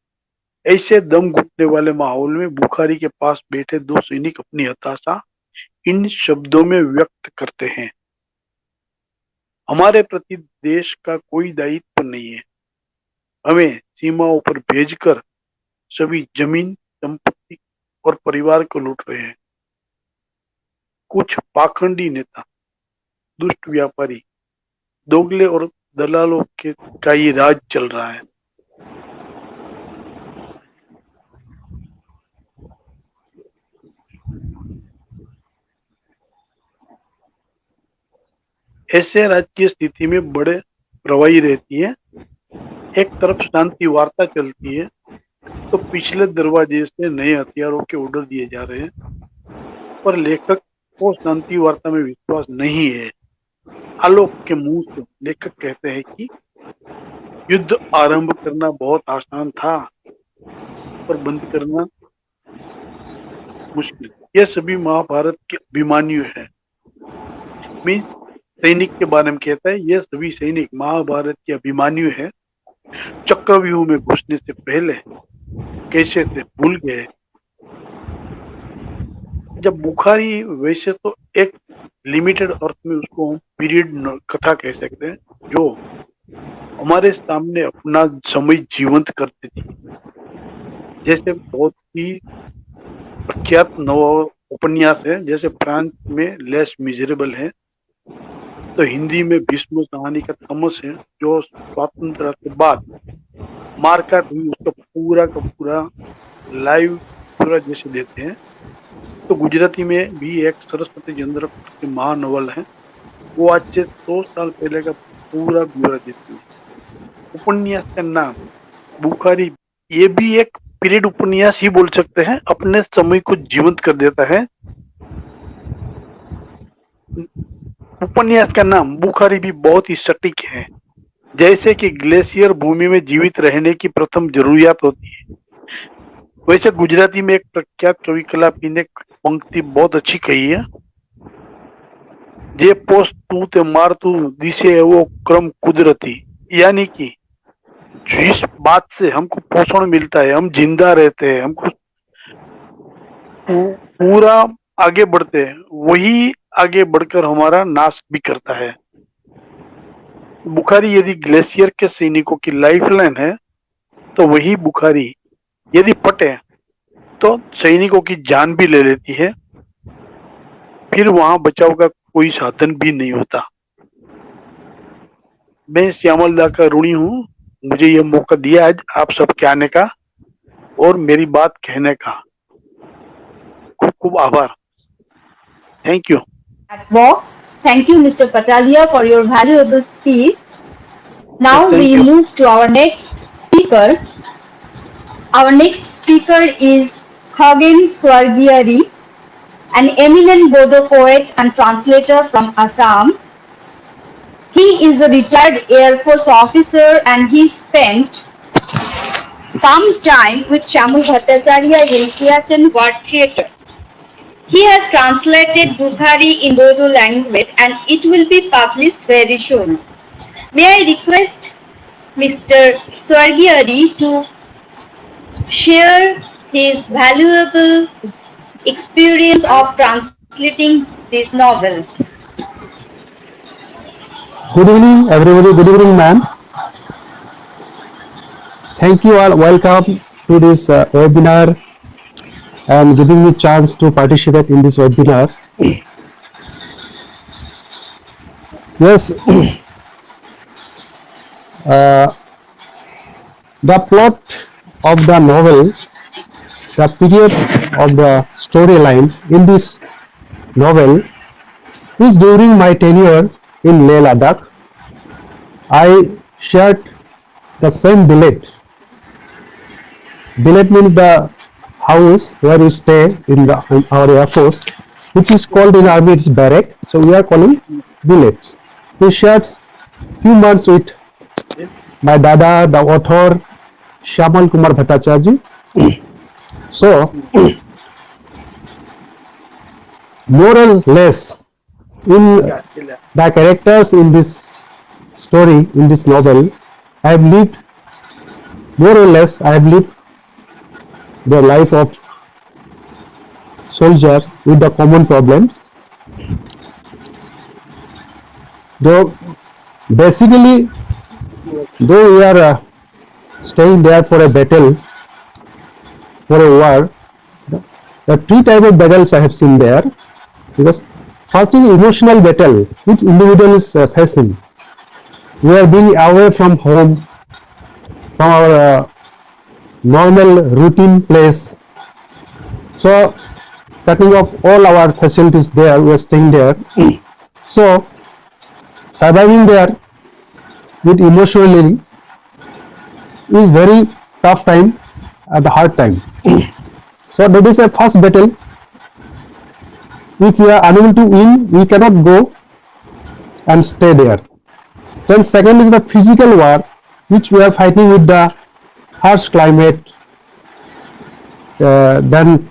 ऐसे दम घुटने वाले माहौल में बुखारी के पास बैठे दो सैनिक अपनी हताशा इन शब्दों में व्यक्त करते हैं। हमारे प्रति देश का कोई दायित्व नहीं है, हमें सीमाओं पर भेजकर सभी जमीन, संपत्ति और परिवार को लूट रहे हैं। कुछ पाखंडी नेता, दुष्ट व्यापारी, दोगले और दलालों के का ये राज चल रहा है। ऐसे राजकीय स्थिति में बड़े प्रवाही रहती है। एक तरफ शांति वार्ता चलती है, तो पिछले दरवाजे से नए हथियारों के ऑर्डर दिए जा रहे हैं, पर लेखक को शांति वार्ता में विश्वास नहीं है। आलोक के मुंह से लेखक कहते हैं कि युद्ध आरंभ करना बहुत आसान था, पर बंद करना मुश्किल। ये सभी महाभारत के अभिमान्यु हैं। मीन्स सैनिक के बारे में कहता है, ये सभी सैनिक महाभारत के अभिमान्यु हैं। चक्रव्यूह में घुसने से पहले कैसे थे भूल गए। जब बुखारी, वैसे तो एक लिमिटेड अर्थ में उसको हम पीरियड कथा कह सकते हैं, जो हमारे सामने अपना समय जीवंत करती थी। जैसे बहुत ही प्रख्यात नव उपन्यास है, जैसे फ्रांस में लेस मिजरेबल है, तो हिंदी में भीष्म कहानी का थॉमस है, जो स्वतंत्रता के बाद मारकाट हुई उसका पूरा का पूरा लाइव पूरा जैसे देते हैं। तो गुजराती में भी एक सरस्वती चंद्र की महानवल है, वो आज से 100 साल पहले का पूरा ब्यौरा देती है। उपन्यास का नाम बुखारी, ये भी एक पीरियड उपन्यास ही बोल सकते हैं, अपने समय को जीवंत कर देता है। उपन्यास का नाम बुखारी भी बहुत ही सटीक है। जैसे कि ग्लेशियर भूमि में जीवित रहने की प्रथम जरूरियात होती है, वैसे गुजराती में एक प्रख्यात कवि कलापी ने पंक्ति बहुत अच्छी कही है। जे पोस्ट तू ते मार तू दिशे वो क्रम कुदरती, यानी कि जिस बात से हमको पोषण मिलता है, हम जिंदा रहते हैं, हमको पूरा आगे बढ़ते हैं, वही आगे बढ़कर हमारा नाश भी करता है। बुखारी यदि ग्लेशियर के सैनिकों की लाइफलाइन है, तो वही बुखारी यदि फटे तो सैनिकों की जान भी ले लेती है, फिर वहां बचाव का कोई साधन भी नहीं होता। मैं श्यामल दा का ऋणी हूँ, मुझे यह मौका दिया आज आप सबके आने का और मेरी बात कहने का। खूब खूब आभार। Thank you. At Vox. Thank you, Mr. Patalia, for your valuable speech. Now Thank we you. move to our next speaker. Our next speaker is Khagen Swargiyari, an eminent Bodo poet and translator from Assam. He is a retired Air Force officer and he spent some time with Shyamul Bhattacharya in Siachen War Theatre. He has translated Bukhari in Bodo language and it will be published very soon. May I request Mr. Swargiyari to share his valuable experience of translating this novel. Good evening, everybody. Good evening, ma'am. Thank you all. Welcome to this webinar and giving me chance to participate in this webinar. Yes, the plot of the novel, the period of the storyline in this novel is during my tenure in Leh Ladakh. I shared the same billet. Billet means the house where we stay in our Air Force, which is called in army it's barrack. So we are calling billets. We shared few months with my dada, the author Shyamal Kumar Bhattacharya. So more or less in the characters in this story, in this novel, I have lived more or less. I have lived the life of soldier with the common problems. Though basically, though we are staying there for a battle, for a war, the three type of battles I have seen there. Because first is emotional battle, which individual is facing. We are being away from home, from our normal routine place. So cutting off all our facilities there, we are staying there. So surviving there with emotionally is very tough time and hard time. So that is a first battle. If we are unable to win, we cannot go and stay there. Then second is the physical war, which we are fighting with the harsh climate, then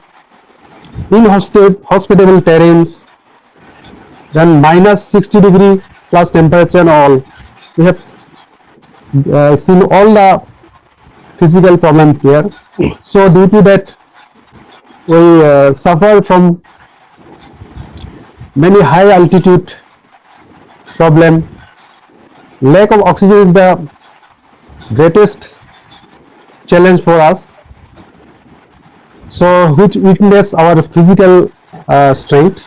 inhospitable terrains, then minus 60 degree plus temperature and all. We have seen all the physical problems here. So due to that, we suffer from many high altitude problem. Lack of oxygen is the greatest challenge for us. So which weakness our physical strength.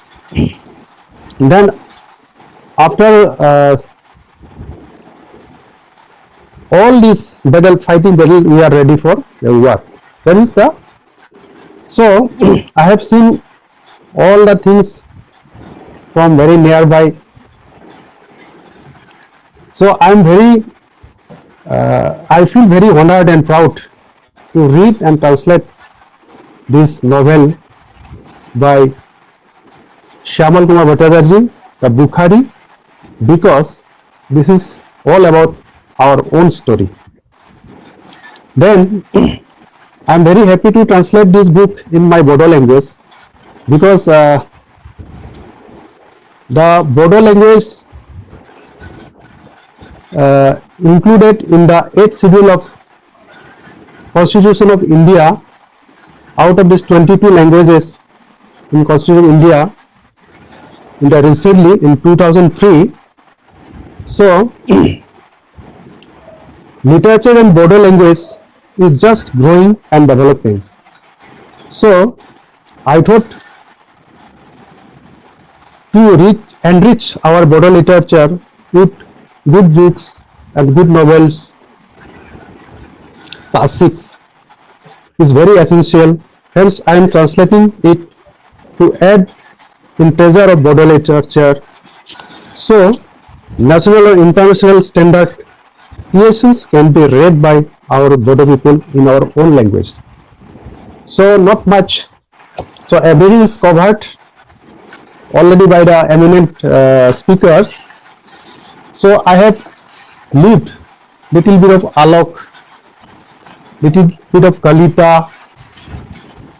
Then after all this fighting battle, we are ready for the war. That is the. So I have seen all the things from very nearby. So I am very, I feel very honored and proud to read and translate this novel by Shyamal Kumar Bhattacharya, the Bukhari, because this is all about our own story. Then I am very happy to translate this book in my Bodo language, because the Bodo language included in the 8th schedule of Constitution of India. Out of these 22 languages in Constitution of India, in the recently in 2003, so literature in Bodo language is just growing and developing. So I thought to enrich our Bodo literature with good books and good novels, classics is very essential. Hence, I am translating it to add in treasure of Bodo literature. So, national or international standard creations can be read by our Bodo people in our own language. So, not much. So, everything is covered already by the eminent speakers. So, I have lived little bit of Alok, little bit of Kalita,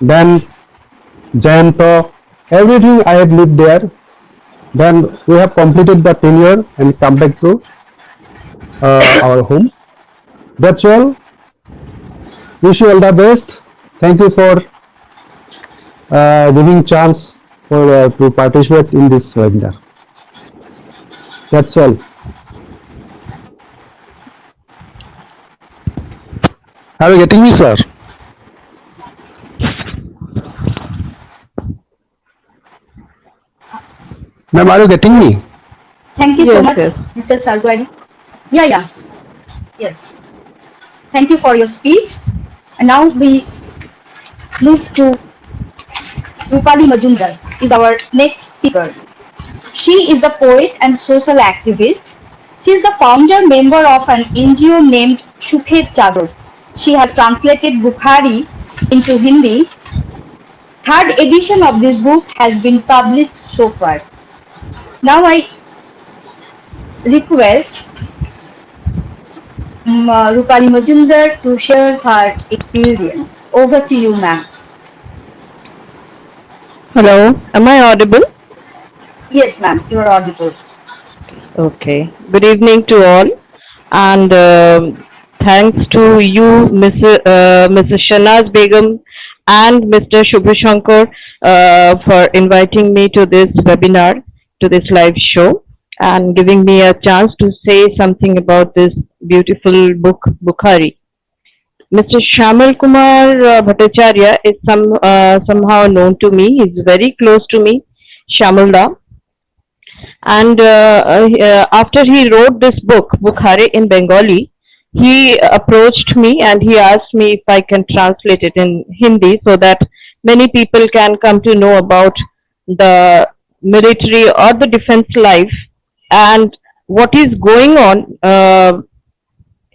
then Jayanta, everything I have lived there. Then we have completed the tenure and come back to our home. That's all. Wish you all the best. Thank you for giving chance for to participate in this webinar. That's all. Are you getting me, sir? Ma'am, are you getting me? Thank you so Yes, much, yes. Mr. Sargwani. Yeah. Yes. Thank you for your speech. And now we move to Rupali Majumdar is our next speaker. She is a poet and social activist. She is the founder member of an NGO named Shukher Chador. She has translated Bukhari into Hindi. Third edition of this book has been published so far. Now I request Rupali Majumdar to share her experience. Over to you, ma'am. Hello, am I audible? Yes, ma'am, you are audible. Okay. Good evening to all, and thanks to you, Mrs. Shanaz Begum and Mr. Shubhashankar for inviting me to this webinar, to this live show, and giving me a chance to say something about this beautiful book, Bukhari. Mr. Shamal Kumar Bhattacharya is somehow known to me. He's very close to me, Shamalda. And after he wrote this book, Bukhari in Bengali, he approached me and he asked me if I can translate it in Hindi so that many people can come to know about the military or the defense life and what is going on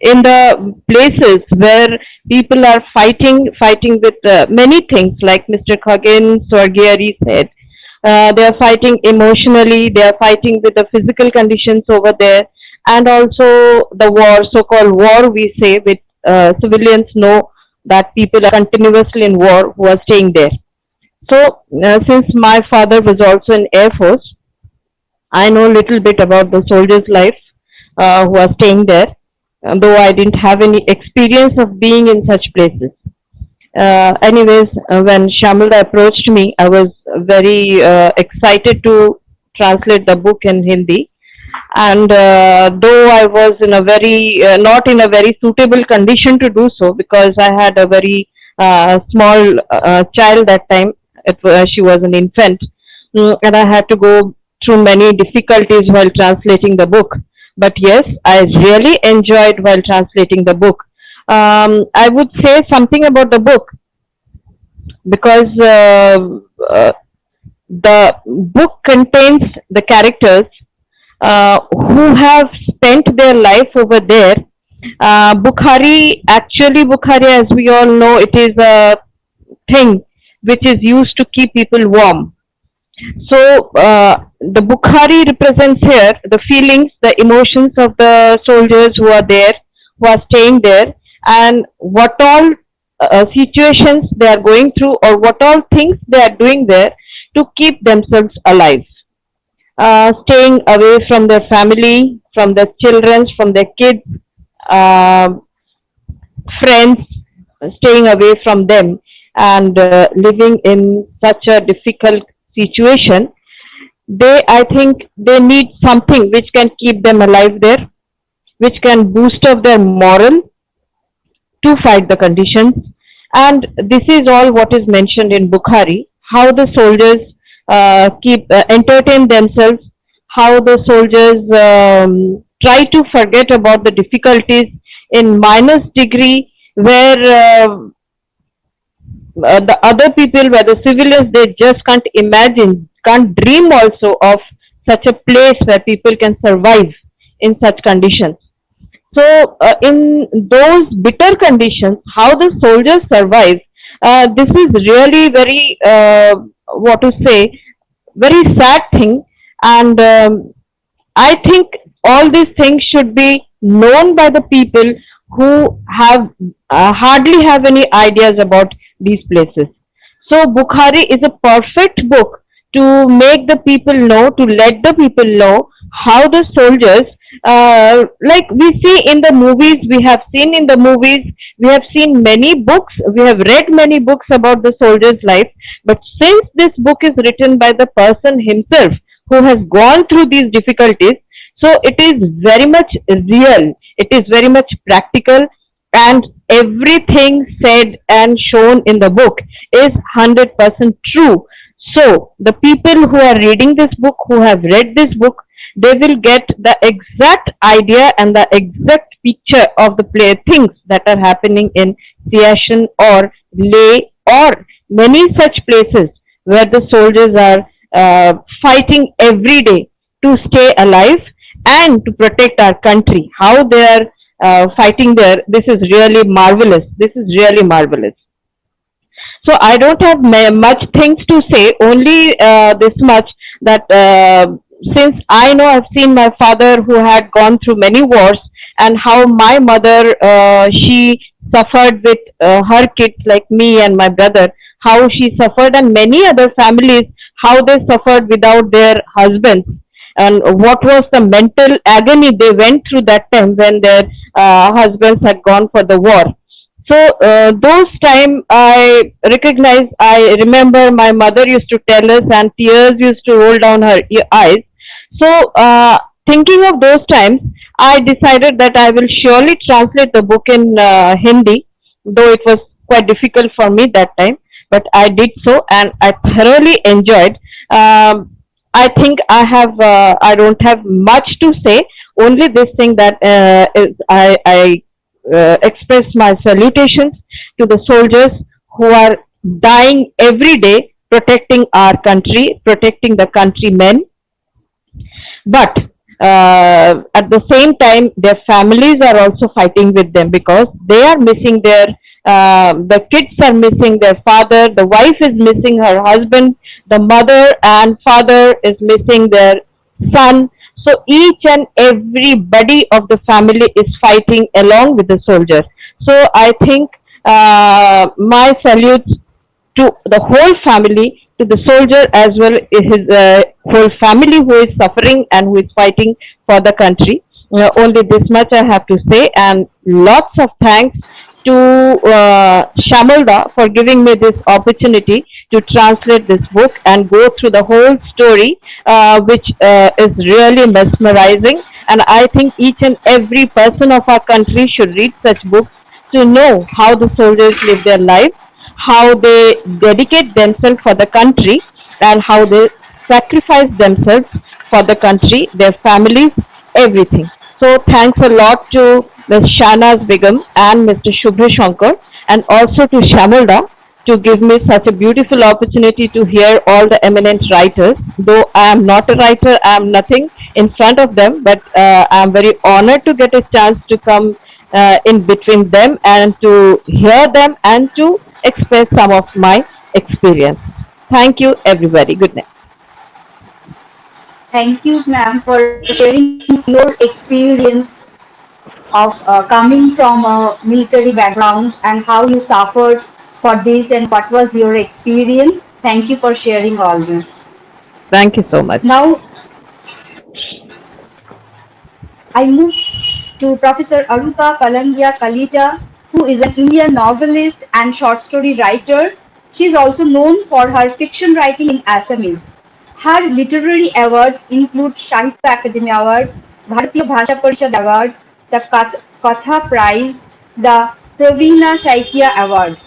in the places where people are fighting with many things, like Mr. Khagen Swargiyari said. They are fighting emotionally, they are fighting with the physical conditions over there, and also the war, so-called war we say, with civilians know that people are continuously in war who are staying there. So, since my father was also in Air Force, I know a little bit about the soldiers' life who are staying there, though I didn't have any experience of being in such places. Anyways, when Shamalda approached me, I was very excited to translate the book in Hindi. And though I was in a very, not in a very suitable condition to do so, because I had a very small child that time, she was an infant, and I had to go through many difficulties while translating the book. But yes, I really enjoyed while translating the book. I would say something about the book because the book contains the characters who have spent their life over there. Bukhari, as we all know, it is a thing which is used to keep people warm. So the Bukhari represents here the feelings, the emotions of the soldiers who are there, who are staying there, and what all situations they are going through or what all things they are doing there to keep themselves alive, staying away from their family, from their children, from their kids, uh, friends, staying away from them, and living in such a difficult situation. I think they need something which can keep them alive there, which can boost up their moral to fight the conditions. And this is all what is mentioned in Bukhari, how the soldiers keep entertain themselves, how the soldiers try to forget about the difficulties in minus degree, where the other people, where the civilians, they just can't imagine, can't dream also of such a place where people can survive in such conditions. So, in those bitter conditions, how the soldiers survive, this is really very, what to say, very sad thing. And I think all these things should be known by the people who have hardly have any ideas about these places. So Bukhari is a perfect book to make the people know, to let the people know how the soldiers, like we see in the movies, we have seen in the movies, we have seen many books, we have read many books about the soldier's life, but since this book is written by the person himself who has gone through these difficulties, so it is very much real, it is very much practical, and everything said and shown in the book is 100% true. So the people who are reading this book, who have read this book, they will get the exact idea and the exact picture of the things that are happening in Siachen or Leh or many such places where the soldiers are fighting every day to stay alive and to protect our country. How they are fighting there, this is really marvelous. This is really marvelous. So I don't have much things to say, only this much that since I know I've seen my father who had gone through many wars, and how my mother, she suffered with her kids like me and my brother, how she suffered, and many other families, how they suffered without their husbands, and what was the mental agony they went through that time when their husbands had gone for the war. So those time I recognize, I remember my mother used to tell us, and tears used to roll down her eyes. So thinking of those times, I decided that I will surely translate the book in Hindi, though it was quite difficult for me that time, but I did so, and I thoroughly enjoyed. I think I don't have much to say. Only this thing that I express my salutations to the soldiers who are dying every day, protecting our country, protecting the countrymen. But at the same time, their families are also fighting with them, because they are missing the kids are missing their father, the wife is missing her husband, the mother and father is missing their son. So each and everybody of the family is fighting along with the soldier. So I think my salute to the whole family, to the soldier as well, his whole family who is suffering and who is fighting for the country. Only this much I have to say, and lots of thanks to Shamalda for giving me this opportunity to translate this book and go through the whole story, which is really mesmerizing. And I think each and every person of our country should read such books to know how the soldiers live their life, how they dedicate themselves for the country, and how they sacrifice themselves for the country, their families, everything. So thanks a lot to Ms. Shahnaz Begum and Mr. Shubhra Shankar, and also to Shamalda, to give me such a beautiful opportunity to hear all the eminent writers. Though I am not a writer, I am nothing in front of them, but I am very honored to get a chance to come in between them and to hear them and to express some of my experience. Thank you, everybody. Good night. Thank you, ma'am, for sharing your experience of coming from a military background and how you suffered for this and what was your experience. Thank you for sharing all this. Thank you so much. Now, I move to Professor Arupa Palangia Kalita, who is an Indian novelist and short story writer. She is also known for her fiction writing in Assamese. Her literary awards include Sahitya Akademi Award, Bharatiya Bhasha Parishad Award, the Katha Prize, the Praveena Saitya Award.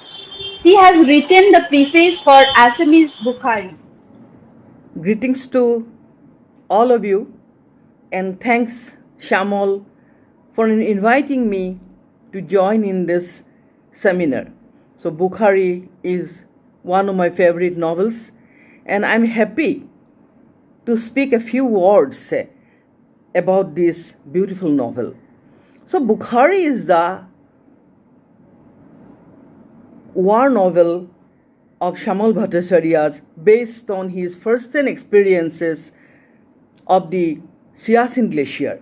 She has written the preface for Assamese Bukhari. Greetings to all of you, and thanks, Shamol, for inviting me to join in this seminar. So, Bukhari is one of my favorite novels, and I'm happy to speak a few words about this beautiful novel. So, Bukhari is the war novel of Shyamala Bhattacharya based on his first-hand experiences of the Siachen Glacier.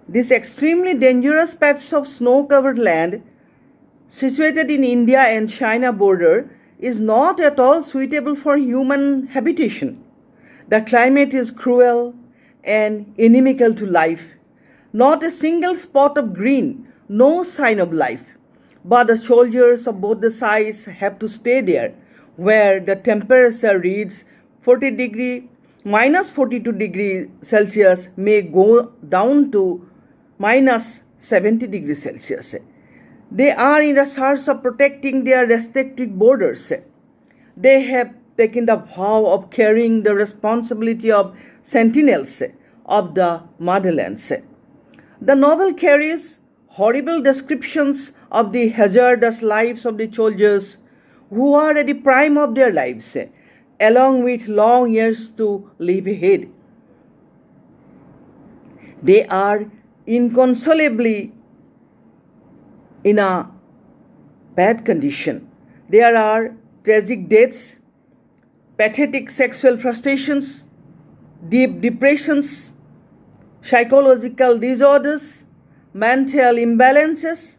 This extremely dangerous patch of snow-covered land situated in India and China border is not at all suitable for human habitation. The climate is cruel and inimical to life. Not a single spot of green, no sign of life. But the soldiers of both the sides have to stay there, where the temperature reads minus 42 degrees Celsius may go down to minus 70 degrees Celsius. They are in the search of protecting their respective borders. They have taken the vow of carrying the responsibility of sentinels of the motherlands. The novel carries horrible descriptions of the hazardous lives of the soldiers who are at the prime of their lives, along with long years to live ahead. They are inconsolably in a bad condition. There are tragic deaths, pathetic sexual frustrations, deep depressions, psychological disorders, mental imbalances,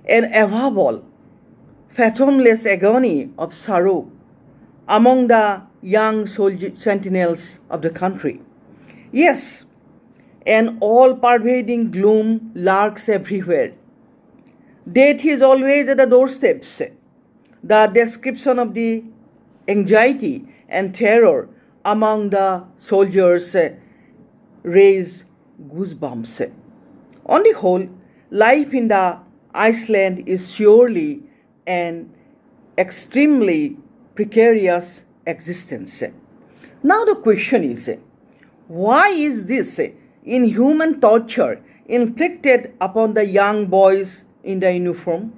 and above all, fathomless agony of sorrow among the young sentinels of the country. Yes, an all-pervading gloom lurks everywhere. Death is always at the doorsteps. The description of the anxiety and terror among the soldiers raise goosebumps. On the whole, life in the Iceland is surely an extremely precarious existence. Now the question is, why is this inhuman torture inflicted upon the young boys in the uniform?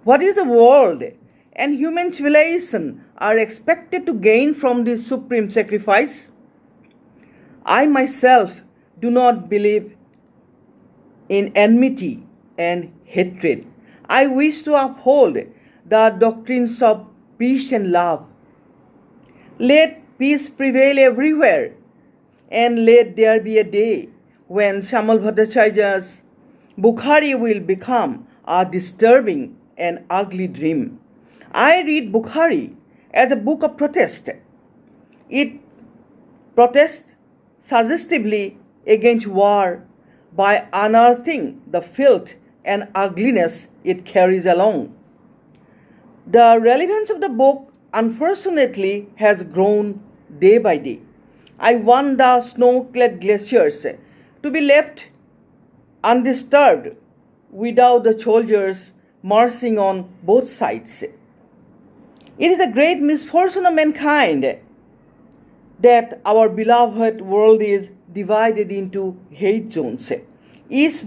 What is the world and human civilization are expected to gain from this supreme sacrifice? I myself do not believe in enmity and hatred. I wish to uphold the doctrines of peace and love. Let peace prevail everywhere, and let there be a day when Shyamala Bhattacharya's Bukhari will become a disturbing and ugly dream. I read Bukhari as a book of protest. It protests suggestively against war by unearthing the filth and ugliness it carries along. The relevance of the book, unfortunately, has grown day by day. I want the snow-clad glaciers to be left undisturbed without the soldiers marching on both sides. It is a great misfortune of mankind that our beloved world is divided into hate zones. Each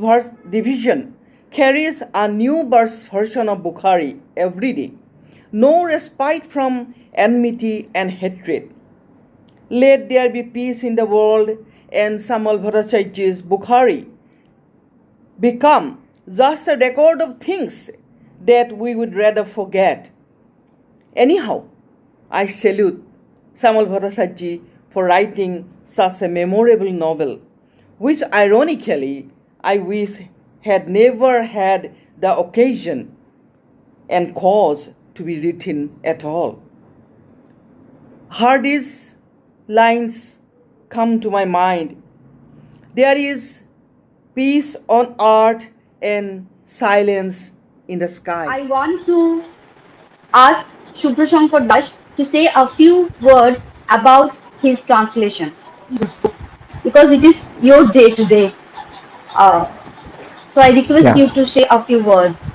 division carries a new version of Bukhari every day. No respite from enmity and hatred. Let there be peace in the world, and Shyamala Bhattacharya's Bukhari become just a record of things that we would rather forget. Anyhow, I salute Shyamala Bhattacharya for writing such a memorable novel, which ironically I wish had never had the occasion and cause to be written at all. hardest lines come to my mind. There is peace on earth and silence in the sky. I want to ask Shubhrashankar Das to say a few words about his translation, this book, because it is your day today. So I request Yeah. you to say a few words.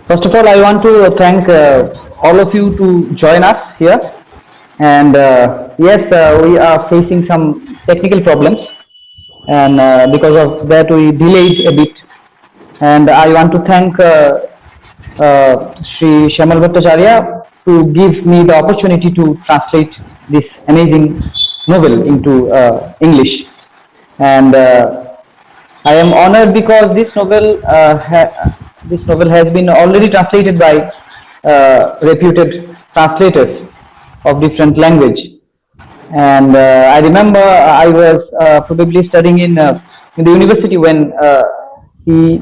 First of all, I want to thank all of you to join us here. And yes, we are facing some technical problems, and because of that we delayed a bit. And I want to thank Sri Shamal Bhattacharya to give me the opportunity to translate this amazing novel into English. And I am honored because this novel has been already translated by reputed translators of different language. And I remember I was probably studying in the university when he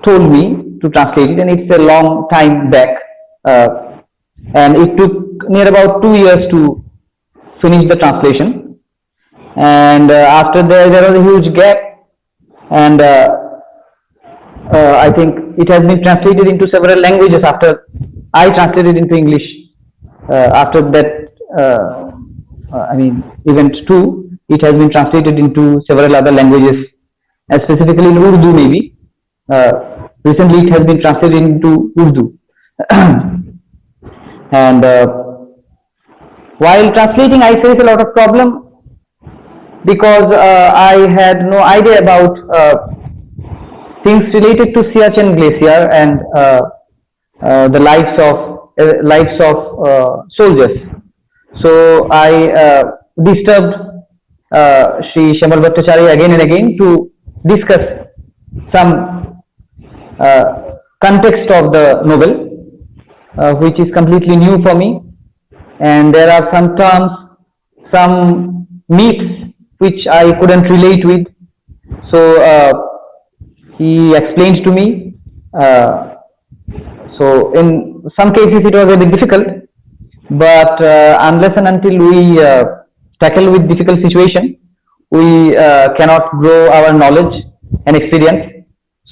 told me to translate it, and it's a long time back. And it took near about 2 years to finish the translation. And after that, there was a huge gap, and I think it has been translated into several languages after I translated into English. After that, event 2, it has been translated into several other languages, specifically in Urdu maybe. Recently it has been translated into Urdu. And while translating, I face a lot of problem because I had no idea about things related to Siachen Glacier and the lives of soldiers. So I disturbed Sri Shamal Bhattacharya again and again to discuss some context of the novel, which is completely new for me, and there are some terms, some myths which I couldn't relate with. So he explained to me. So in some cases it was a bit difficult, but unless and until we tackle with difficult situation, we cannot grow our knowledge and experience.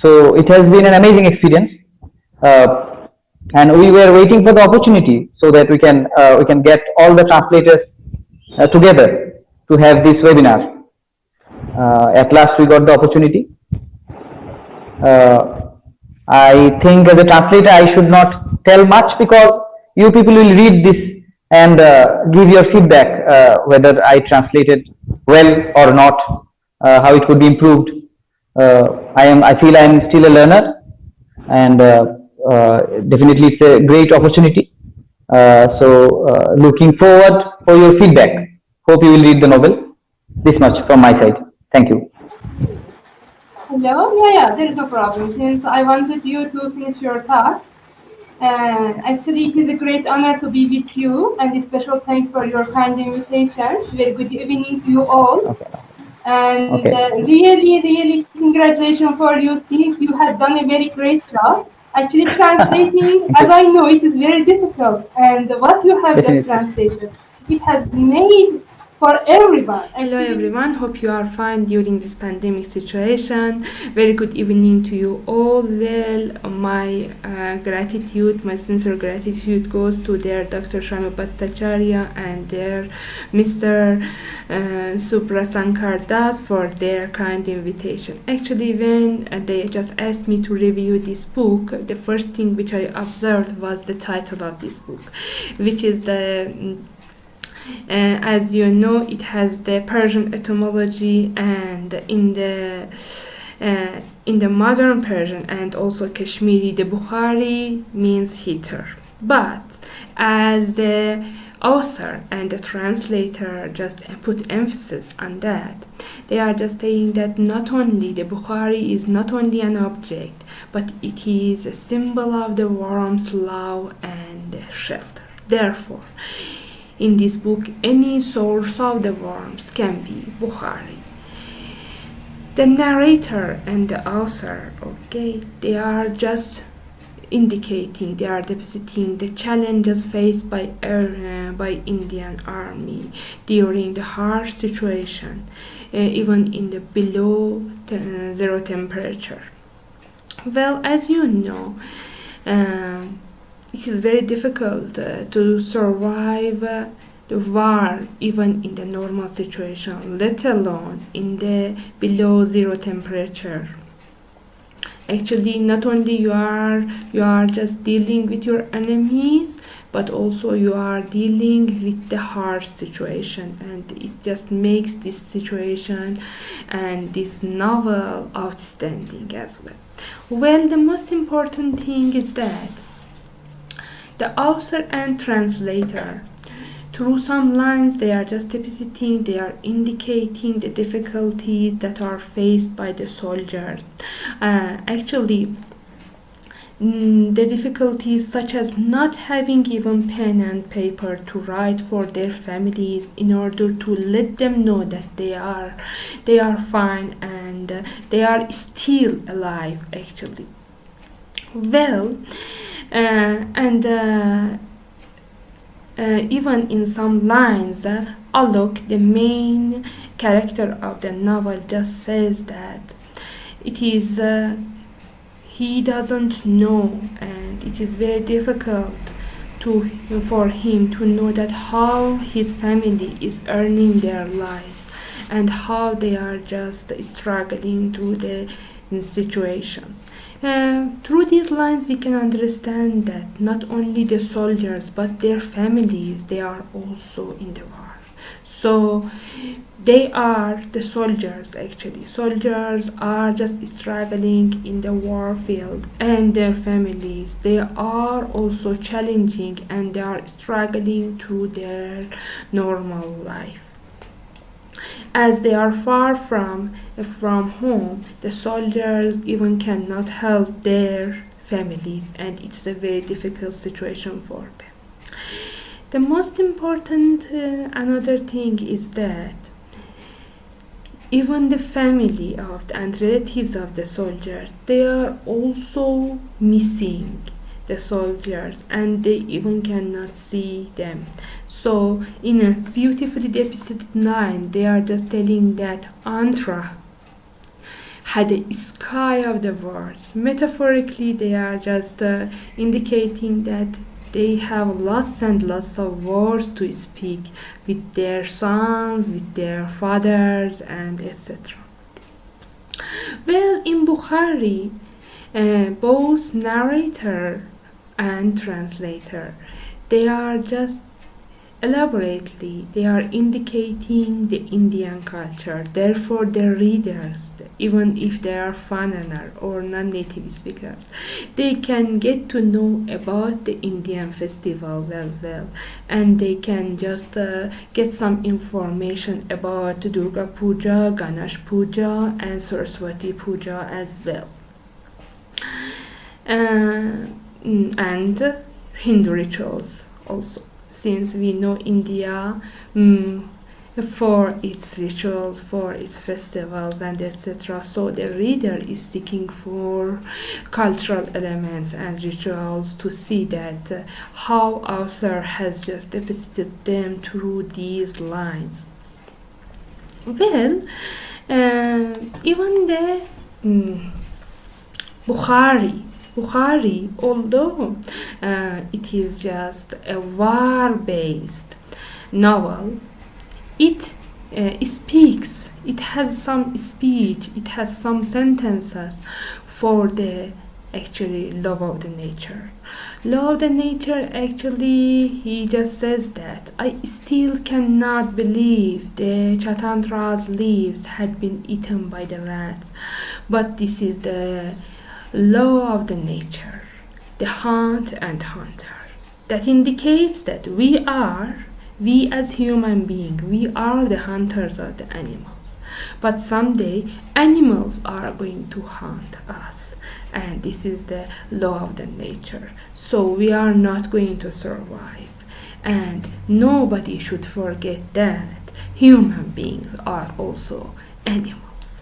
So it has been an amazing experience, and we were waiting for the opportunity so that we can get all the translators together to have this webinar. At last we got the opportunity. I think as a translator I should not tell much because you people will read this and give your feedback whether I translated well or not, how it could be improved. I feel I am still a learner, and definitely it's a great opportunity. So looking forward for your feedback. Hope you will read the novel. This much from my side. Thank you. Hello? Yeah, there is no problem. Since I wanted you to finish your talk, actually it is a great honor to be with you, and a special thanks for your kind invitation. Very good evening to you all. Okay. And Okay. really congratulations for you, since you have done a very great job. Actually translating, as I know, it is very difficult, and what you have just translated, it has made for everyone. Hello everyone, hope you are fine during this pandemic situation. Very good evening to you all. Well, my gratitude, my sincere gratitude goes to their Dr. Shamal Bhattacharya and their Mr. Shubhrashankar Das for their kind invitation. Actually, when they just asked me to review this book, the first thing which I observed was the title of this book, which is the as you know, it has the Persian etymology, and in the modern Persian and also Kashmiri, the Bukhari means heater. But as the author and the translator just put emphasis on that, they are just saying that not only the Bukhari is not only an object, but it is a symbol of the warmth, love, and shelter. Therefore, in this book, any source of the warmth can be Bukhari. The narrator and the author, okay, they are just indicating they are depicting the challenges faced by Indian army during the harsh situation, even in the below zero temperature. Well, as you know, it is very difficult to survive the war even in the normal situation, let alone in the below zero temperature. Actually, not only you are just dealing with your enemies, but also you are dealing with the harsh situation, and it just makes this situation and this novel outstanding as well. Well, the most important thing is that the author and translator, through some lines, they are just depicting, they are indicating the difficulties that are faced by the soldiers. Actually, the difficulties such as not having even pen and paper to write for their families in order to let them know that they are fine and they are still alive, actually. Well, even in some lines, Alok, the main character of the novel, just says that it is he doesn't know, and it is very difficult for him to know that how his family is earning their lives and how they are just struggling through the situations. Through these lines we can understand that not only the soldiers but their families, they are also in the war. So they are the soldiers, actually. Soldiers are just struggling in the war field, and their families, they are also challenging and they are struggling through their normal life. As they are far from home, the soldiers even cannot help their families, and it's a very difficult situation for them. The most important another thing is that even the family and relatives of the soldiers, they are also missing the soldiers, and they even cannot see them. So in a beautifully depicted line, they are just telling that Andhra had a sky of the wars. Metaphorically, they are just indicating that they have lots and lots of words to speak with their sons, with their fathers, and etc. Well, in Bukhari, both narrator and translator, they are just elaborately, they are indicating the Indian culture. Therefore, the readers, even if they are foreigner or non-native speakers, they can get to know about the Indian festivals as well, and they can just get some information about Durga Puja, Ganesh Puja, and Saraswati Puja as well. And Hindu rituals also, since we know India for its rituals, for its festivals, and etc. So the reader is seeking for cultural elements and rituals to see that how author has just depicted them through these lines. Well, even the Bukhari, although it is just a war-based novel, it speaks, it has some speech, it has some sentences for the actually love of the nature. Love of the nature, actually, he just says that I still cannot believe the Chatandra's leaves had been eaten by the rats, but this is the law of the nature, the hunt and hunter. That indicates that we as human beings, we are the hunters of the animals. But someday animals are going to hunt us, and this is the law of the nature. So we are not going to survive, and nobody should forget that human beings are also animals.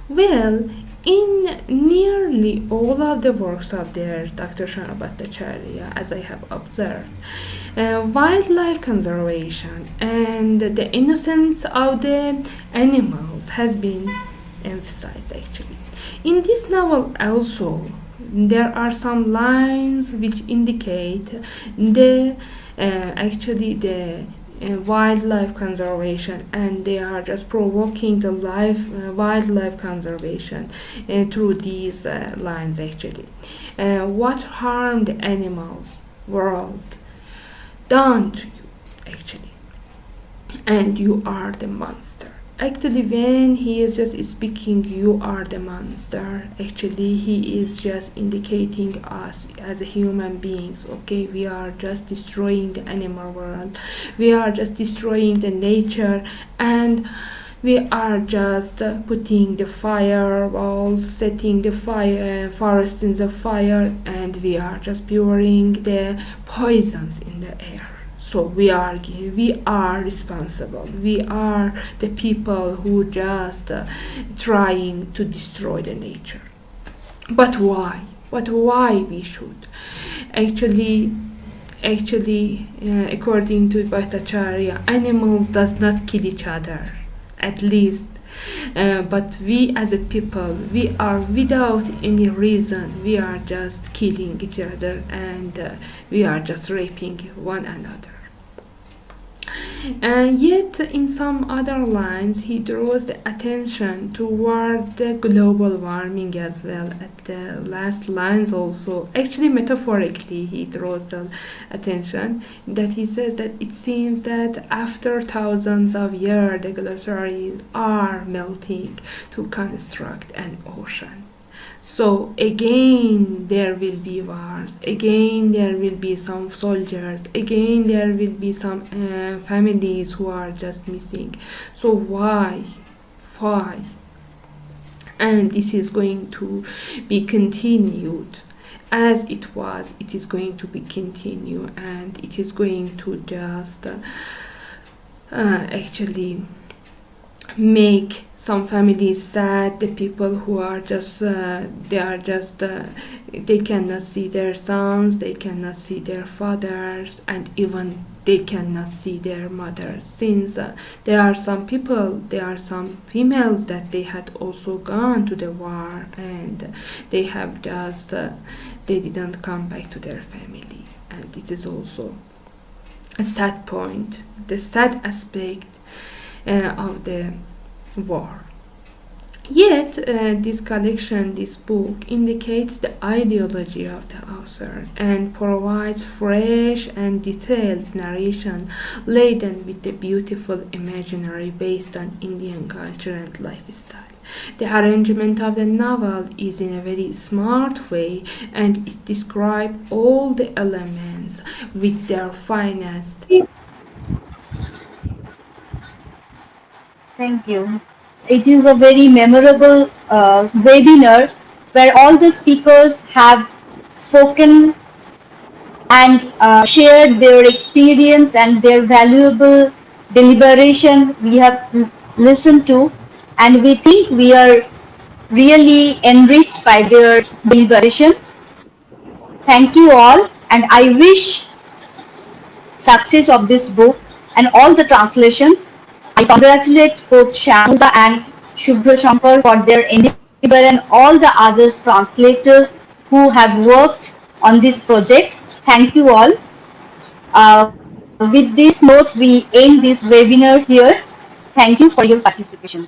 Well, In nearly all of the works of their Dr. Shana Bhattacharya, as I have observed, wildlife conservation and the innocence of the animals has been emphasized actually. In this novel also, there are some lines which indicate the actually the wildlife conservation, and they are just provoking the wildlife conservation through these lines actually. What harm the animals world done to you actually, and you are the monster. Actually, when he is just speaking, you are the monster, actually he is just indicating us as human beings. Okay, we are just destroying the animal world, we are just destroying the nature, and we are just putting the firewalls, setting the forests in the fire, and we are just pouring the poisons in the air. So we are responsible. We are the people who just trying to destroy the nature. But why? But why we should? Actually, according to Bhattacharya, animals does not kill each other, at least. But we as a people, we are without any reason, we are just killing each other, and we are just raping one another. Yet in some other lines he draws the attention toward the global warming as well. At the last lines also, actually metaphorically, he draws the attention that he says that it seems that after thousands of years the glaciers are melting to construct an ocean. So again there will be wars, again there will be some soldiers, again there will be some families who are just missing. So why? And this is going to be continued as it was. It is going to be continued, and it is going to just actually make some families sad. The people who are just they cannot see their sons, they cannot see their fathers, and even they cannot see their mothers, since there are some people, there are some females that they had also gone to the war, and they have just they didn't come back to their family. And it is also a sad point, the sad aspect of the war. Yet this collection, this book, indicates the ideology of the author and provides fresh and detailed narration laden with the beautiful imaginary based on Indian culture and lifestyle. The arrangement of the novel is in a very smart way, and it describes all the elements with their finest. Thank you. It is a very memorable webinar where all the speakers have spoken and shared their experience and their valuable deliberation we have listened to, and we think we are really enriched by their deliberation. Thank you all, and I wish success of this book and all the translations. I congratulate both Shyamala and Shubhra Shankar for their endeavor, and all the other translators who have worked on this project. Thank you all. With this note, we end this webinar here. Thank you for your participation.